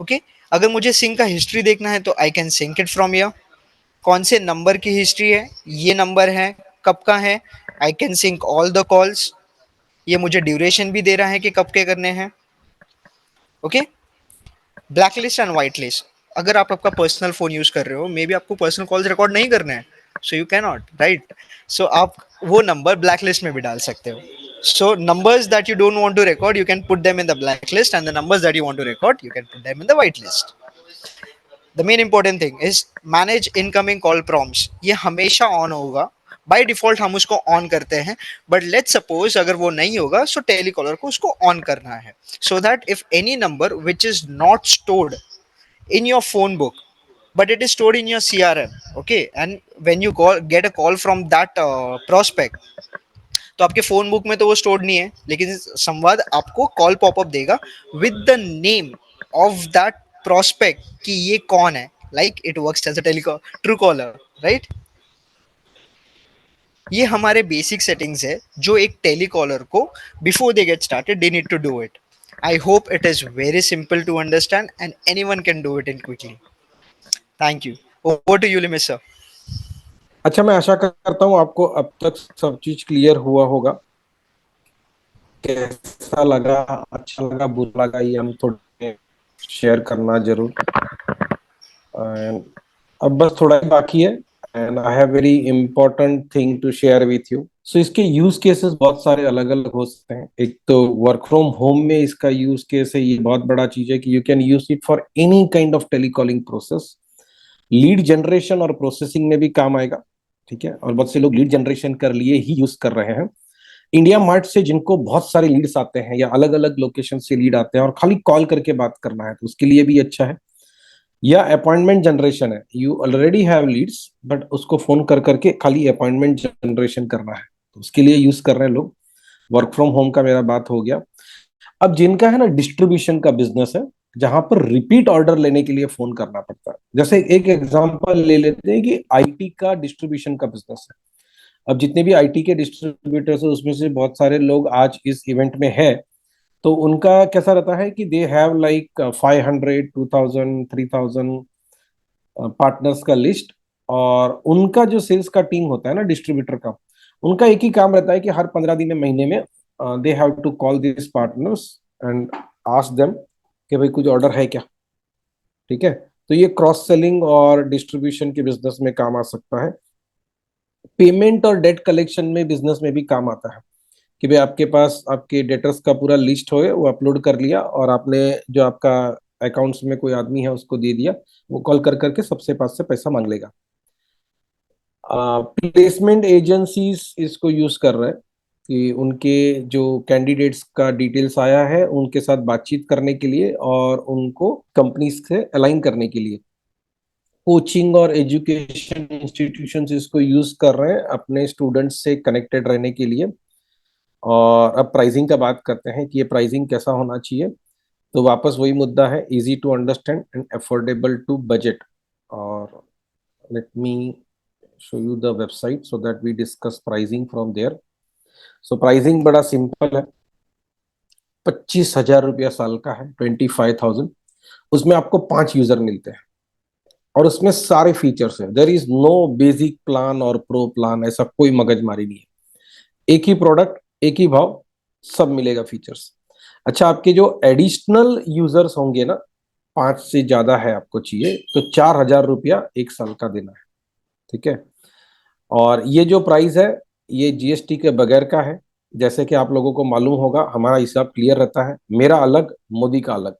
Okay, अगर मुझे सिंक का हिस्ट्री देखना है तो I can sync it from here. कौन से नंबर की हिस्ट्री है, ये नंबर है, कब का है, I can sync all the calls. ये मुझे ड्यूरेशन भी दे रहा है कि कब के करने हैं. Okay, black list and white list. अगर आप आपका पर्सनल फोन यूज कर रहे हो, मे बी आपको पर्सनल कॉल्स रिकॉर्ड नहीं करने हैं, so you can not, right. So आप वो नंबर ब्लैक लिस्ट में भी डाल सकते हो. So numbers that you don't want to record, you can put them in the blacklist, and the numbers that you want to record, you can put them in the whitelist. The main important thing is manage incoming call prompts. ये हमेशा on होगा. By default हम उसको on करते हैं, but let's suppose अगर वो नहीं होगा, so telecaller को उसको on करना है, so that if any number which is not stored in your phone book, but it is stored in your CRM, okay, and when you get a call from that prospect, तो आपके phone book में तो वो stored नहीं है, लेकिन संवाद आपको call popup देगा with the name of that prospect कि ये कौन है. Like it works as a Truecaller, right. ये हमारे बेसिक सेटिंग्स है जो एक टेलीकॉलर को before they get started they need to do it. I hope it is very simple to understand and anyone can do it in quickly. Thank you. Over to you लिमित sir. अच्छा, मैं आशा करता हूँ आपको अब तक सब चीज क्लियर हुआ होगा. कैसा लगा, अच्छा लगा, बुरा लगा, ये हम थोड़ा शेयर करना जरूर. अब बस थोड़ा ही बाकी है and I have very important thing to share with you. So इसके यूज केसेस बहुत सारे अलग अलग हो सकते हैं. एक तो वर्क फ्रॉम होम में इसका यूज केस है. ये बहुत बड़ा चीज है कि you can use it for any kind of telecalling process. Lead generation और प्रोसेसिंग में भी काम आएगा, ठीक है. और बहुत से लोग लीड जनरेशन कर लिए ही यूज कर रहे हैं. इंडिया मार्ट से जिनको बहुत सारे लीड्स आते हैं या अलग अलग लोकेशन से लीड आते हैं और खाली कॉल करके बात करना है तो उसके लिए भी अच्छा है. या अपॉइंटमेंट जनरेशन है, you already have leads but उसको फोन कर करके खाली अपॉइंटमेंट जनरेशन करना है तो उसके लिए यूज कर रहे हैं लोग. वर्क फ्रॉम होम का मेरा बात हो गया. अब जिनका है ना डिस्ट्रीब्यूशन का बिजनेस है, जहां पर रिपीट ऑर्डर लेने के लिए फोन करना पड़ता है. जैसे एक एग्जांपल ले लेते हैं कि आईटी का डिस्ट्रीब्यूशन का बिजनेस है. अब जितने भी आईटी के डिस्ट्रीब्यूटर्स है उसमें से बहुत सारे लोग आज इस इवेंट में है, तो उनका कैसा रहता है कि दे हैव लाइक 500, 2000, 3000 पार्टनर्स का लिस्ट. और उनका जो सेल्स का टीम होता है ना डिस्ट्रीब्यूटर का, उनका एक ही काम रहता है कि हर 15 दिन में, महीने में they have to call this partners and ask them कि भाई कुछ ऑर्डर है क्या, ठीक है. तो ये क्रॉस सेलिंग और डिस्ट्रीब्यूशन के बिजनेस में काम आ सकता है. पेमेंट और डेट कलेक्शन में बिजनेस में भी काम आता है कि भाई आपके पास आपके डेटर्स का पूरा लिस्ट हो, वो अपलोड कर लिया और आपने जो आपका अकाउंट्स में कोई आदमी है उसको दे दिया, वो कॉल कर करके सबसे पास से पैसा मांग लेगा. प्लेसमेंट एजेंसीज इसको यूज कर रहे हैं कि उनके जो कैंडिडेट्स का डिटेल्स आया है उनके साथ बातचीत करने के लिए और उनको कंपनीज से अलाइन करने के लिए. कोचिंग और एजुकेशन इंस्टीट्यूशंस इसको यूज कर रहे हैं अपने स्टूडेंट्स से कनेक्टेड रहने के लिए. और अब प्राइसिंग का बात करते हैं कि ये प्राइसिंग कैसा होना चाहिए. तो वापस वही मुद्दा है, easy to understand and affordable to budget. और let me show you the website so that we discuss pricing from there. So pricing बड़ा सिंपल है. 25,000 रुपया साल का है, 25,000. उसमें आपको 5 यूजर मिलते हैं और उसमें सारे फीचर्स हैं. There is no basic plan और प्रो प्लान, ऐसा कोई मगजमारी नहीं है. एक ही प्रोडक्ट, एक ही भाव, सब मिलेगा फीचर्स. अच्छा, आपके जो एडिशनल यूजर्स होंगे ना, 5 से ज्यादा है आपको चाहिए, तो 4,000 रुपया एक साल का देना है, ठीक है. और ये जो प्राइस है ये जीएसटी के बगैर का है. जैसे कि आप लोगों को मालूम होगा हमारा हिसाब क्लियर रहता है, मेरा अलग, मोदी का अलग,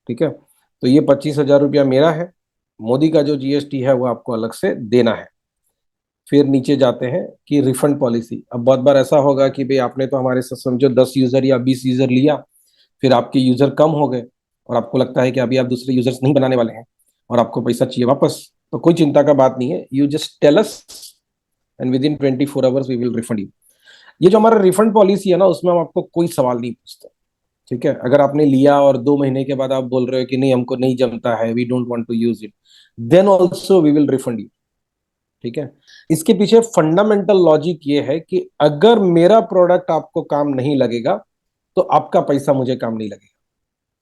ठीक है. तो ये 25,000 रुपया मेरा है, मोदी का जो जीएसटी है वो आपको अलग से देना है. फिर नीचे जाते हैं कि रिफंड पॉलिसी. अब बहुत बार ऐसा होगा कि भाई आपने तो हमारे से समझो 10 यूजर या 20 यूजर लिया, फिर आपके यूजर कम हो गए और आपको लगता है कि अभी आप दूसरे यूजर्स नहीं बनाने वाले हैं और आपको पैसा चाहिए वापस, तो कोई चिंता का बात नहीं है, you just tell us and within 24 hours we will refund you. ये जो हमारा रिफंड पॉलिसी है ना, उसमें हम आपको कोई सवाल नहीं पूछते, ठीक है। अगर आपने लिया और 2 महीने के बाद आप बोल रहे हो कि नहीं हमको नहीं जमता है, we don't want to use it, then also we will refund you, ठीक है। इसके पीछे फंडामेंटल लॉजिक ये है कि अगर मेरा प्रोडक्ट आपको काम नहीं लगेगा तो आपका पैसा मुझे काम नहीं लगेगा,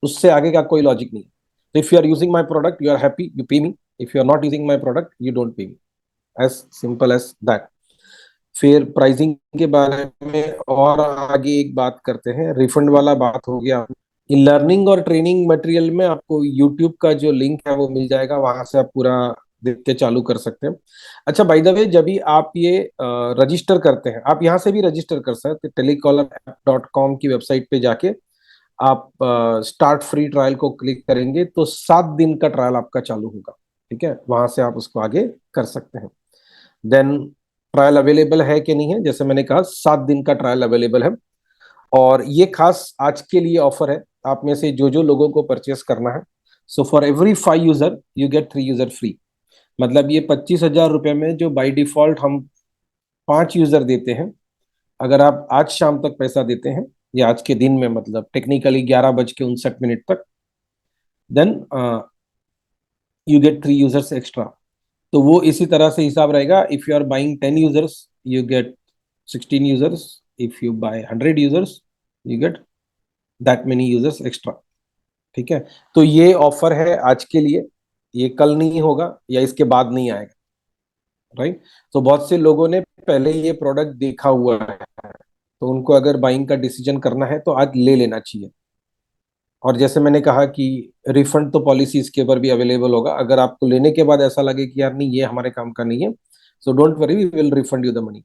उससे आगे का कोई लॉजिक नहीं है। तो if you are using my product you are happy, you pay me, if you are not using my product you don't pay me, as simple as that. फिर प्राइसिंग के बारे में और आगे एक बात करते हैं, रिफंड वाला बात हो गया। लर्निंग और ट्रेनिंग मटेरियल में आपको यूट्यूब का जो लिंक है वो मिल जाएगा, वहां से आप पूरा देख के चालू कर सकते हैं। अच्छा बाय द वे, जब भी आप ये रजिस्टर करते हैं, आप यहाँ से भी रजिस्टर कर सकते हैं, telecallerapp.com की वेबसाइट पे जाके आप स्टार्ट फ्री ट्रायल को क्लिक करेंगे तो 7 दिन का ट्रायल आपका चालू होगा, ठीक है। वहां से आप उसको आगे कर सकते हैं। देन ट्रायल अवेलेबल है कि नहीं है, जैसे मैंने कहा 7 दिन का ट्रायल अवेलेबल है, और ये खास आज के लिए ऑफर है। आप में से जो जो लोगों को परचेस करना है, so for every 5 user you get 3 user free. मतलब ये 25,000 रुपए में जो बाय डिफॉल्ट हम 5 यूजर देते हैं, अगर आप आज शाम तक पैसा देते हैं या आज के दिन में, मतलब टेक्निकली 11:59 तक, then you get 3 users extra. तो वो इसी तरह से हिसाब रहेगा, if you are buying 10 users you get 16 users, if you buy 100 users you get that many users extra, ठीक है। तो ये ऑफर है आज के लिए, ये कल नहीं होगा या इसके बाद नहीं आएगा, राइट। तो बहुत से लोगों ने पहले ये प्रोडक्ट देखा हुआ है, तो उनको अगर बाइंग का डिसीजन करना है तो आज ले लेना चाहिए। और जैसे मैंने कहा कि रिफंड तो पॉलिसी इसके ऊपर भी अवेलेबल होगा, अगर आपको लेने के बाद ऐसा लगे कि यार नहीं ये हमारे काम का नहीं है, so don't worry, we will refund you the money.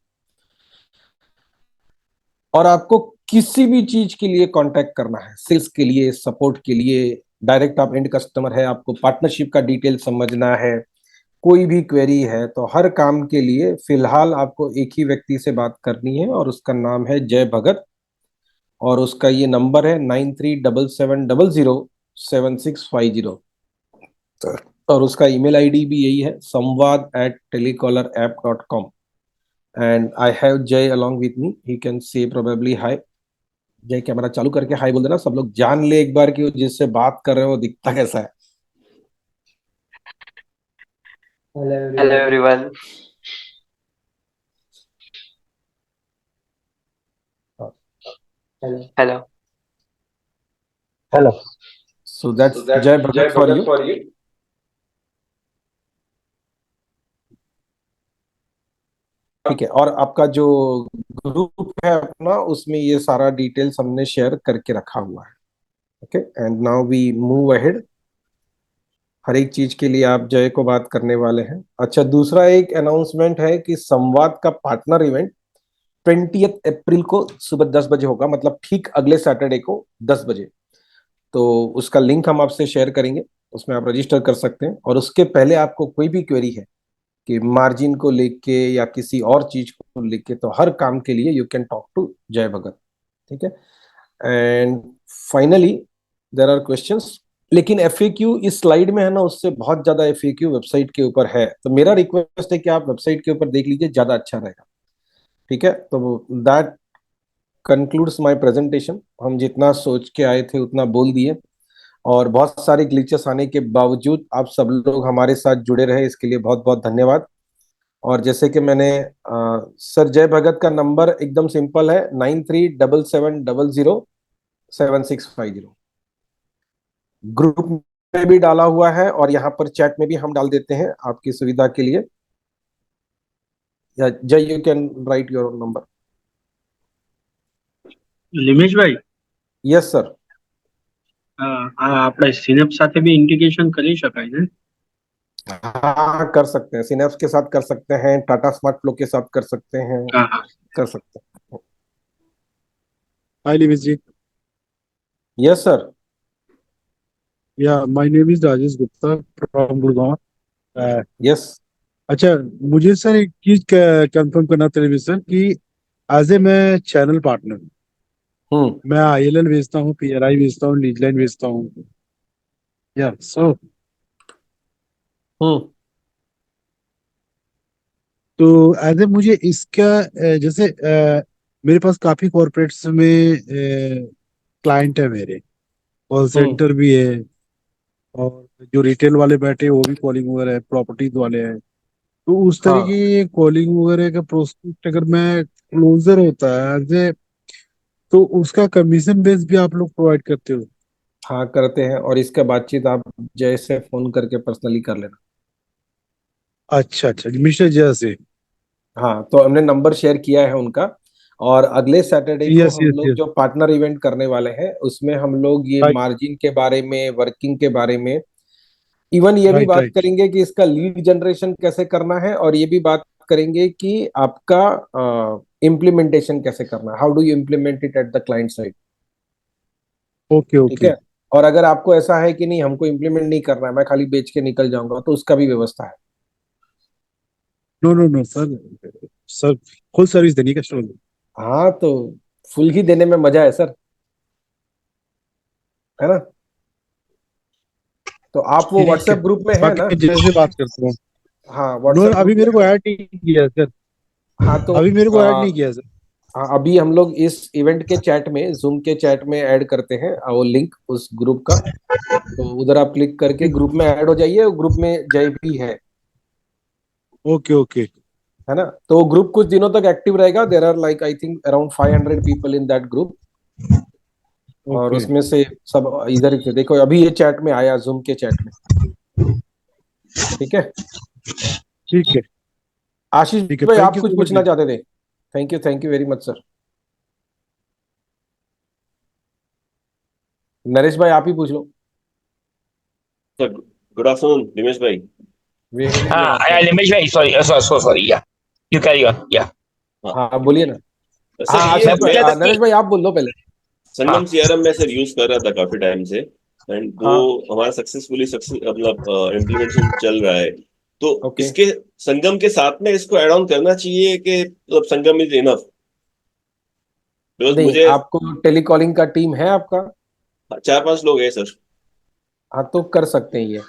और आपको किसी भी चीज के लिए कांटेक्ट करना है, सेल्स के लिए, सपोर्ट के लिए, डायरेक्ट आप एंड कस्टमर है, आपको पार्टनरशिप का डिटेल समझना है, कोई भी क्वेरी है, तो हर काम के लिए फिलहाल आपको एक ही व्यक्ति से बात करनी है और उसका नाम है जय भगत, और उसका ये नंबर है 9377007650, और उसका ईमेल आईडी भी यही है, samvad@telecallerapp.com। एंड आई हैव जय along with me, he can say probably hi। जय कैमरा चालू करके हाय बोल देना, सब लोग जान ले एक बार कि वो जिससे बात कर रहे हो दिखता कैसा है। Hello everyone. Hello. Hello. So that's जय भगत फॉर यू। ठीक है, और आपका जो ग्रुप है अपना, उसमें ये सारा डिटेल्स हमने शेयर करके रखा हुआ है, okay. And now we move ahead, हर एक चीज के लिए आप जय को बात करने वाले हैं। अच्छा, दूसरा एक अनाउंसमेंट है कि संवाद का पार्टनर इवेंट 20 अप्रैल को सुबह 10 बजे होगा, मतलब ठीक अगले सैटरडे को 10 बजे। तो उसका लिंक हम आपसे शेयर करेंगे, उसमें आप रजिस्टर कर सकते हैं। और उसके पहले आपको कोई भी क्वेरी है कि मार्जिन को लेके या किसी और चीज को लेके, तो हर काम के लिए यू कैन टॉक टू जय भगत, ठीक है। And finally there are questions, लेकिन एफएक्यू इस स्लाइड में है ना, उससे बहुत ज्यादा एफएक्यू वेबसाइट के ऊपर है, तो मेरा रिक्वेस्ट है कि आप वेबसाइट के ऊपर देख लीजिए, ज्यादा अच्छा रहेगा, ठीक है। तो दैट कंक्लूड्स माय प्रेजेंटेशन। हम जितना सोच के आए थे उतना बोल दिए, और बहुत सारे ग्लिचेस आने के बावजूद आप सब लोग हमारे साथ जुड़े रहे, इसके लिए बहुत बहुत धन्यवाद। और जैसे कि मैंने सर जय भगत का नंबर एकदम सिंपल है, 9377007650। ग्रुप में भी डाला हुआ है और यहाँ पर चैट में भी हम डाल देते हैं आपकी सुविधा के लिए। जय, you can write your number. Nimeshbhai, yes sir. આપણે સિનેપ સાથે બી ઇન્ટિગ્રેશન કરી શકાય ને? हाँ कर सकते हैं, सिनेप्स के साथ कर सकते हैं, टाटा स्मार्ट फ्लो के साथ कर सकते हैं, હા હા. कर सकते हैं। Hi, Livisji. Yes sir. Yeah, my name is Rajesh Gupta from Gurgaon. Yes. अच्छा, मुझे सर एक चीज कंफर्म करना था सर कि एज ए मैं चैनल पार्टनर, मैं ILL बेचता हूँ, PRI बेचता हूँ, लीड लाइन बेचता हूँ, Yeah. So हम्म तो एज ए मुझे इसका जैसे मेरे पास काफी कॉर्पोरेट्स में क्लाइंट है मेरे, कॉल हम्म सेंटर भी है, और जो रिटेल वाले बैठे हैं वो भी कॉलिंग वगैरह है, प्रॉपर्टीज वाले हैं। तो उस हाँ तरीके की कॉलिंग वगैरह का प्रोस्पेक्ट अगर मैं क्लोजर होता है एज ए, तो उसका कमीशन बेस भी आप लोग प्रोवाइड करते हो? हाँ करते हैं, और इसका बातचीत आप जय से फोन करके पर्सनली कर लेना। अच्छा अच्छा, मिस्टर जय से। हाँ तो हमने नंबर शेयर किया है उनका, और अगले सैटरडे को यस हम यस लोग यस। जो पार्टनर इवेंट करने वाले हैं उसमें हम लोग ये राइट मार्जिन के बारे में, वर्किंग के बारे में, इवन ये भी राइट बात राइट। करेंगे कि इसका लीड जनरेशन कैसे करना है, और ये भी बात करेंगे कि आपका इम्प्लीमेंटेशन कैसे करना है, how do you implement it at the client side. Okay ठीक ओके। है। और अगर आपको ऐसा है कि नहीं हमको इम्प्लीमेंट नहीं करना है, मैं खाली बेच के निकल जाऊंगा, तो उसका भी व्यवस्था है। No no no sir, sir full service देने का स्टोर। हाँ तो फुल ही देने में मजा है सर, है ना। तो आप वो ठीक है, व्हाट्सएप ग्रुप में है बाकी ना। मैं जय से बात करता हूँ। हाँ नो, व्हाट्सएप अभी ग्रुप में मेरे को है। ऐड नहीं किया सर। हाँ तो अभी मेरे को ऐड आ, नहीं किया सर। हाँ, अभी हम लोग इस इवेंट के चैट में, जूम के चैट में ऐड करते हैं वो लिंक उस ग्रुप का। तो उधर आप क्लिक करके ठीक। ग्रुप में ऐड हो जाइए, ग्रुप में जय भी ओके ओके है ना। तो ग्रुप कुछ दिनों तक एक्टिव रहेगा। There are like I think around 500 people in that group, और ओके। उसमें से सब इधर ही थे। देखो अभी ये चैट में आया, जूम के चैट में। ठीक है। ठीक है आशीष ठीक है। भाई थैंक आप यू कुछ सो पूछना मच। चाहते थे। Thank you very much sir. Naresh भाई आप ही पूछ लो। सर गुड आफ्टरनून दिनेश भाई। Very good afternoon. Nimesh bhai, sorry. Yeah, you carry on. Yeah. हाँ हाँ बोलिए ना। सर, हाँ ये मैं आशीष पूछ भाई, रहा था कि नरेश भाई आप बोल लो पहले। संगम सीआरएम में सर यूज कर रहा था काफी टाइम से, एंड वो हाँ हमारा सक्सेसफुली मतलब इम्प्लीमेंटेशन चल रहा है। तो ओके। इसके संगम के साथ में इसको ऐड ऑन करना चाहिए कि मतलब संगम इज इनफ? बिकॉज नहीं मुझे आपको टेलीकॉलिंग का टीम है आपका। 4-5 लोग हैं सर। हाँ तो कर सकते हैं ये।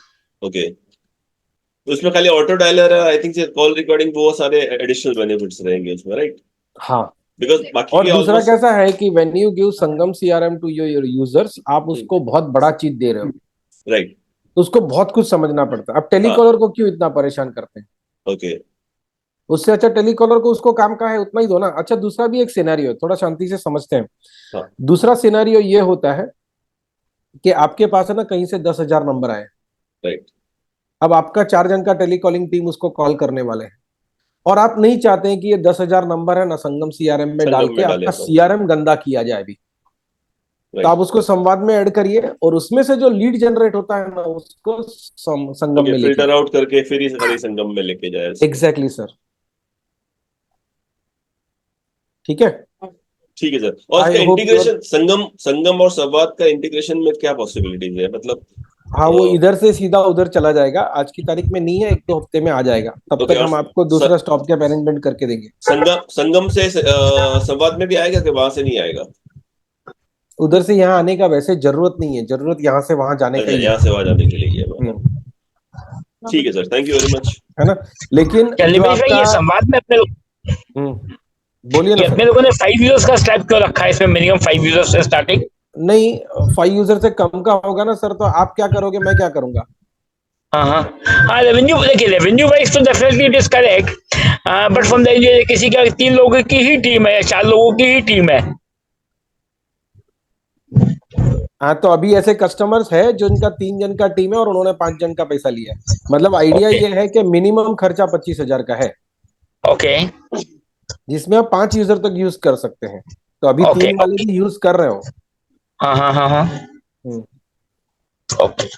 ओके, तो उसमें खाली auto dialer I think call recording, वो सारे एडिशनल बेनिफिट्स रहेंगे उसमें, राइट? हाँ बिकॉज बाकी और के दूसरा ऑलमोस्ट। कैसा है कि when you give Sangam CRM to your users, आप उसको बहुत बड़ा चीज दे रहे हो, राइट। तो उसको बहुत कुछ समझना पड़ता है। अब हाँ। टेलीकॉलर को क्यों इतना परेशान करते हैं। ओके। उससे अच्छा टेलीकॉलर को उसको काम का है उतना ही दो ना। अच्छा दूसरा भी एक सिनेरियो है, थोड़ा शांति से समझते हैं। हाँ। दूसरा सिनेरियो ये होता है कि आपके पास है ना कहीं से 10,000 नंबर आए। राइट। अब आपका 4 जन का टेलीकॉलिंग टीम उसको कॉल करने वाले हैं, और आप नहीं चाहते हैं कि ये 10,000 नंबर है ना संगम सीआरएम में डाल संगम के में डाले आपका तो सीआरएम गंदा किया जाए अभी। तो आप राइट। उसको संवाद में ऐड करिए, और उसमें से जो लीड जनरेट होता है ना उसको संगम ओके, में लेके फिल्टर जाए। आउट करके फिर इस हरी संगम में लेके जाए इसको। Exactly sir. ठीक है। ठीक है सर। और आई इसका होप यूर। इंटीग्रेशन संगम संगम और संवाद का इंटीग्रेशन में क्या पॉसिबिलिटीज है, मतलब? हाँ वो इधर से सीधा उधर चला जाएगा, आज की तारीख में नहीं है, 1-2 हफ्ते में आ जाएगा। तब ओके, तक और हम आपको दूसरा स्टॉप के अरेंजमेंट करके देंगे। संगम संगम से संवाद में भी आएगा कि वहां से नहीं आएगा? उधर से यहाँ आने का वैसे जरूरत नहीं है, जरूरत यहाँ से वहां जाने का अच्छा, ही यहाँ है। से वहां जाने के लिए है हमारा। हम्म, ठीक है sir, thank you very much. है ना। लेकिन क्या जो निमेश भाई, आपका ये संवाद में अपने बोलिए ना ये सर। अपने लोगों ने 5 यूजर्स का स्टेप क्यों रखा है इसमें, मिनिमम 5 यूजर्स से स्टार्टिंग? नहीं 5 यूजर से कम का होगा ना सर, तो आप क्या करोगे मैं क्या करूंगा। हाँ हाँ हाँ, रेवेन्यू देखिए, रेवेन्यू वाइज तो definitely it is correct, but from the किसी का 3 लोगों की ही टीम है या 4 लोगों की ही टीम है। हाँ तो अभी ऐसे कस्टमर्स है जो इनका 3 जन का टीम है और उन्होंने 5 जन का पैसा लिया है। मतलब आइडिया ओके ये है कि मिनिमम खर्चा 25,000 का है, ओके जिसमें आप 5 यूजर तक यूज कर सकते हैं। तो अभी ओके 3 वाले भी यूज कर रहे हो। हाँ हाँ हाँ हाँ हम्म। ओके।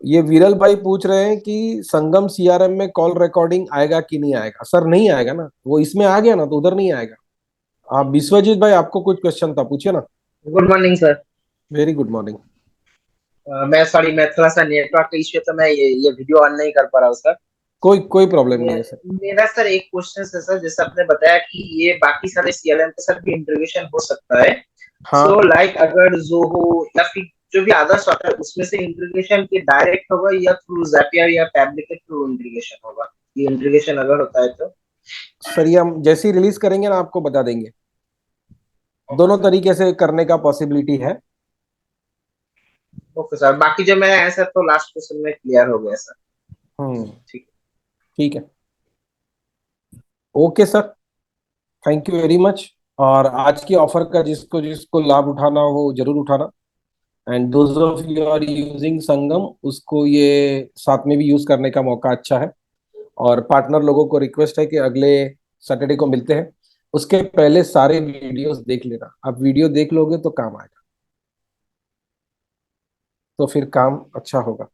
ये विरल भाई पूछ रहे हैं कि संगम सीआरएम में कॉल रिकॉर्डिंग आएगा कि नहीं आएगा। सर नहीं आएगा ना, वो इसमें आ गया ना तो उधर नहीं आएगा। आप विश्वजीत भाई आपको कुछ क्वेश्चन था, पूछिए ना। Good morning sir. Very good morning. मैं सॉरी, मैं थोड़ा सा नेटवर्क का इश्यू है तो मैं ये वीडियो ऑन नहीं कर पा रहा हूँ सर। कोई प्रॉब्लम नहीं है सर। मेरा सर एक क्वेश्चन है सर, जैसे आपने बताया कि ये बाकी सारे सीएलएम के साथ भी इंटीग्रेशन हो सकता है। हाँ सो लाइक अगर जोहो या फिर जो भी अदर्स होता है उसमें से इंटीग्रेशन की डायरेक्ट होगा या थ्रू Zapier या Pabbly के थ्रू इंटीग्रेशन होगा? ये इंटीग्रेशन अगर होता है तो सर ये हम जैसे ही रिलीज करेंगे ना आपको बता देंगे। दोनों तरीके से करने का पॉसिबिलिटी है। ओके सर, बाकी जो मेरा आंसर तो लास्ट क्वेश्चन में क्लियर हो गया सर। ठीक ठीक है, okay sir, thank you very much. और आज की ऑफर का जिसको जिसको लाभ उठाना हो जरूर उठाना। And those of you are using Sangam, उसको ये साथ में भी यूज करने का मौका अच्छा है। और पार्टनर लोगों को रिक्वेस्ट है कि अगले सैटरडे को मिलते हैं, उसके पहले सारे वीडियोस देख लेना। आप वीडियो देख लोगे तो काम आएगा, तो फिर काम अच्छा होगा।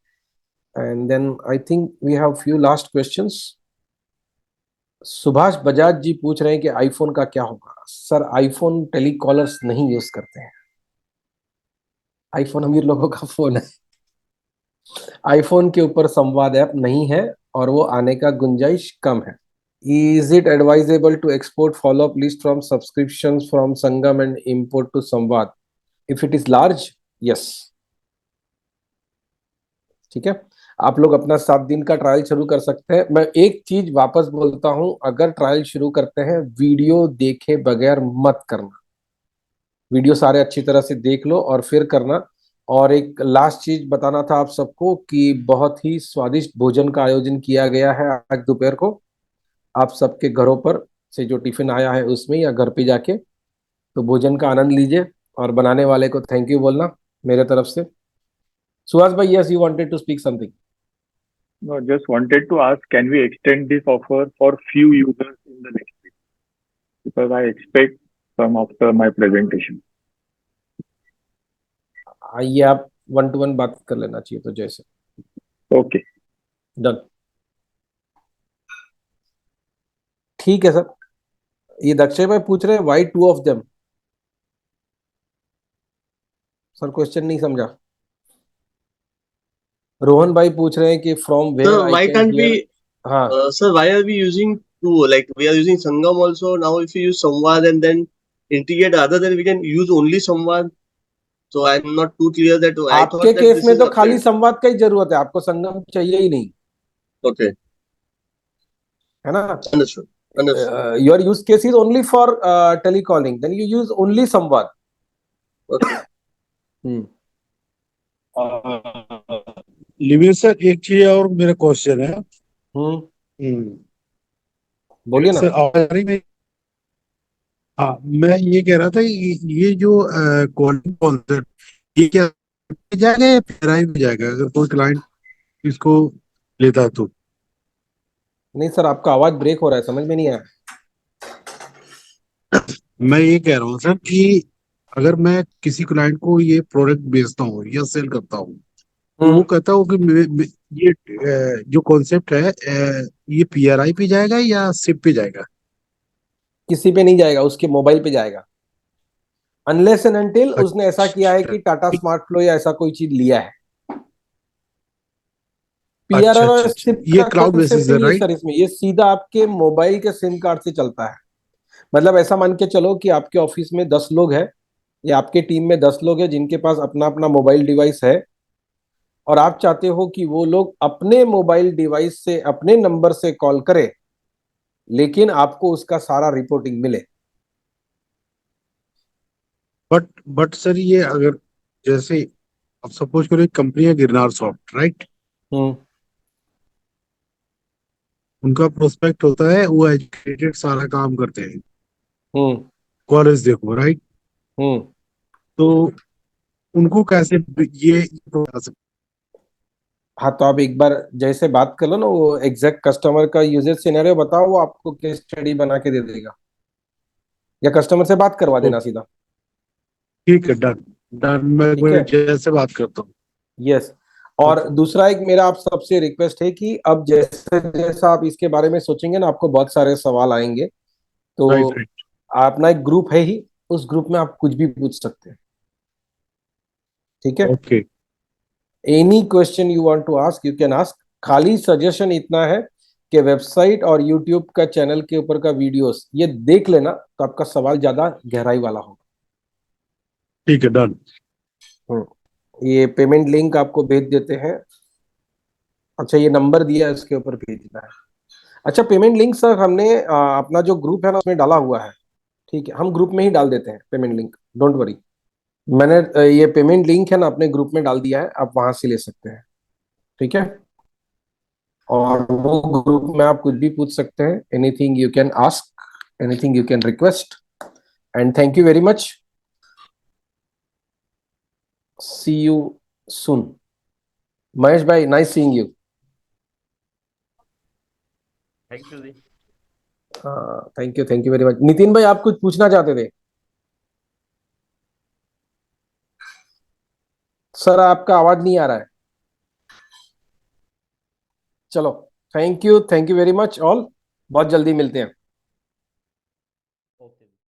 And then I think we have few last questions. Subhash Bajaj ji पूछ रहे हैं कि आईफोन का क्या होगा। सर आईफोन टेलीकॉलर्स नहीं यूज करते हैं, आईफोन अमीर लोगों का फोन है। आईफोन के ऊपर संवाद ऐप नहीं है और वो आने का गुंजाइश कम है। Is it advisable to export follow-up list from subscriptions from Sangam and import to Samvad? If it is large, yes. ठीक है, आप लोग अपना 7 दिन का ट्रायल शुरू कर सकते हैं। मैं एक चीज वापस बोलता हूं, अगर ट्रायल शुरू करते हैं वीडियो देखे बगैर मत करना। वीडियो सारे अच्छी तरह से देख लो और फिर करना। और एक लास्ट चीज बताना था आप सबको कि बहुत ही स्वादिष्ट भोजन का आयोजन किया गया है आज दोपहर को। आप सबके घरों पर से जो टिफिन आया है उसमें या घर पे जाके तो भोजन का आनंद लीजिए और बनाने वाले को थैंक यू बोलना मेरे तरफ से। सुहास भाई, yes you wanted to speak something. No, just wanted to ask, can we extend this offer for few users in the next week? Because I expect some after my presentation. आइए, आप 1-to-1 बात कर लेना चाहिए तो जैसे। Okay. Done, ठीक है सर। ये दक्षय भाई पूछ रहे हैं why 2 of them. Sir question नहीं समझा। रोहन भाई पूछ रहे हैं कि from where Sir, I why can can't hear. we? हाँ, Sir, why are we using two? Like we are using Sangam also. Now, if we use Samvad and then integrate other, then we can use only Samvad. So I'm not too clear that I आपके thought that case this में is तो खाली upgrade. संवाद का ही जरूरत है, आपको संगम चाहिए ही नहीं, Okay, है ना। understood. Understood. Your use case is only for telecalling, then you use only संवाद। Okay. लिविंग सर, एक चीज और मेरा क्वेश्चन है। बोलिए ना। सर आवाज आ रही है? हाँ, मैं ये कह रहा था ये जो कॉलिंग कॉन्सेप्ट, ये क्या जाएगा या पेराई में जाएगा अगर कोई क्लाइंट इसको लेता है तो? नहीं सर, आपका आवाज ब्रेक हो रहा है, समझ में नहीं आया। मैं ये कह रहा हूँ सर कि अगर मैं किसी क्लाइंट को ये प्रोडक्ट बेचता हूँ या सेल करता हूँ तो वो कहता हूँ कि ये जो कॉन्सेप्ट है ये पीआरआई पे जाएगा या सिप पे जाएगा? किसी पे नहीं जाएगा, उसके मोबाइल पे जाएगा। अनलेस एंड अनटिल उसने ऐसा किया है कि टाटा स्मार्ट फ्लो या ऐसा कोई चीज लिया है। पीआरआर और सिप ये का क्लाउड बेसिस कॉन्सेप्ट है, नहीं है राइट? सर इसमें, ये सीधा आपके मोबाइल के सिम कार्ड से चलता है। मतलब ऐसा मान के चलो कि आपके ऑफिस में 10 लोग हैं या आपके टीम में 10 लोग हैं जिनके पास अपना अपना मोबाइल डिवाइस है, और आप चाहते हो कि वो लोग अपने मोबाइल डिवाइस से अपने नंबर से कॉल करें, लेकिन आपको उसका सारा रिपोर्टिंग मिले। बट सर ये अगर जैसे अब सपोज करो एक कंपनी है गिरनार सॉफ्ट, राइट? उनका प्रोस्पेक्ट होता है, वो एजुकेटेड सारा काम करते हैं, कॉलेज देखो, राइट? तो उनको कैसे ये हाँ, तो आप एक बार जैसे बात कर लो ना, वो एग्जैक्ट कस्टमर का यूजेज सिनेरियो बताओ, वो आपको केस स्टडी बना के दे देगा, या कस्टमर से बात करवा देना सीधा। ठीक है, डन डन, मैं जैसे बात करता हूँ। यस। और दूसरा एक मेरा आप सबसे रिक्वेस्ट है कि अब जैसे जैसा आप इसके बारे में सोचेंगे ना, आपको बहुत सारे सवाल आएंगे, तो अपना एक ग्रुप है ही, उस ग्रुप में आप कुछ भी पूछ सकते हैं। ठीक है, okay. Any question you want to ask you can ask. खाली सजेशन इतना है कि वेबसाइट और यूट्यूब का चैनल के ऊपर का वीडियोस ये देख लेना, तो आपका सवाल ज्यादा गहराई वाला होगा। ठीक है, डन। ये पेमेंट लिंक आपको भेज देते हैं। अच्छा, ये नंबर दिया है, इसके ऊपर भेजना है। अच्छा, पेमेंट लिंक सर हमने अपना जो ग्रुप है ना उसमें डाला हुआ है। ठीक है, हम ग्रुप में ही डाल देते हैं पेमेंट लिंक, डोंट वरी। मैंने ये पेमेंट लिंक है ना अपने ग्रुप में डाल दिया है, आप वहां से ले सकते हैं। ठीक है, और वो ग्रुप में आप कुछ भी पूछ सकते हैं, anything you can ask, anything you can request. And thank you very much, see you soon. Mahesh भाई, nice seeing you. Thank you ji. Thank you very much. Nitin भाई, आप कुछ पूछना चाहते थे? सर आपका आवाज नहीं आ रहा है। चलो, thank you very much all, बहुत जल्दी मिलते हैं।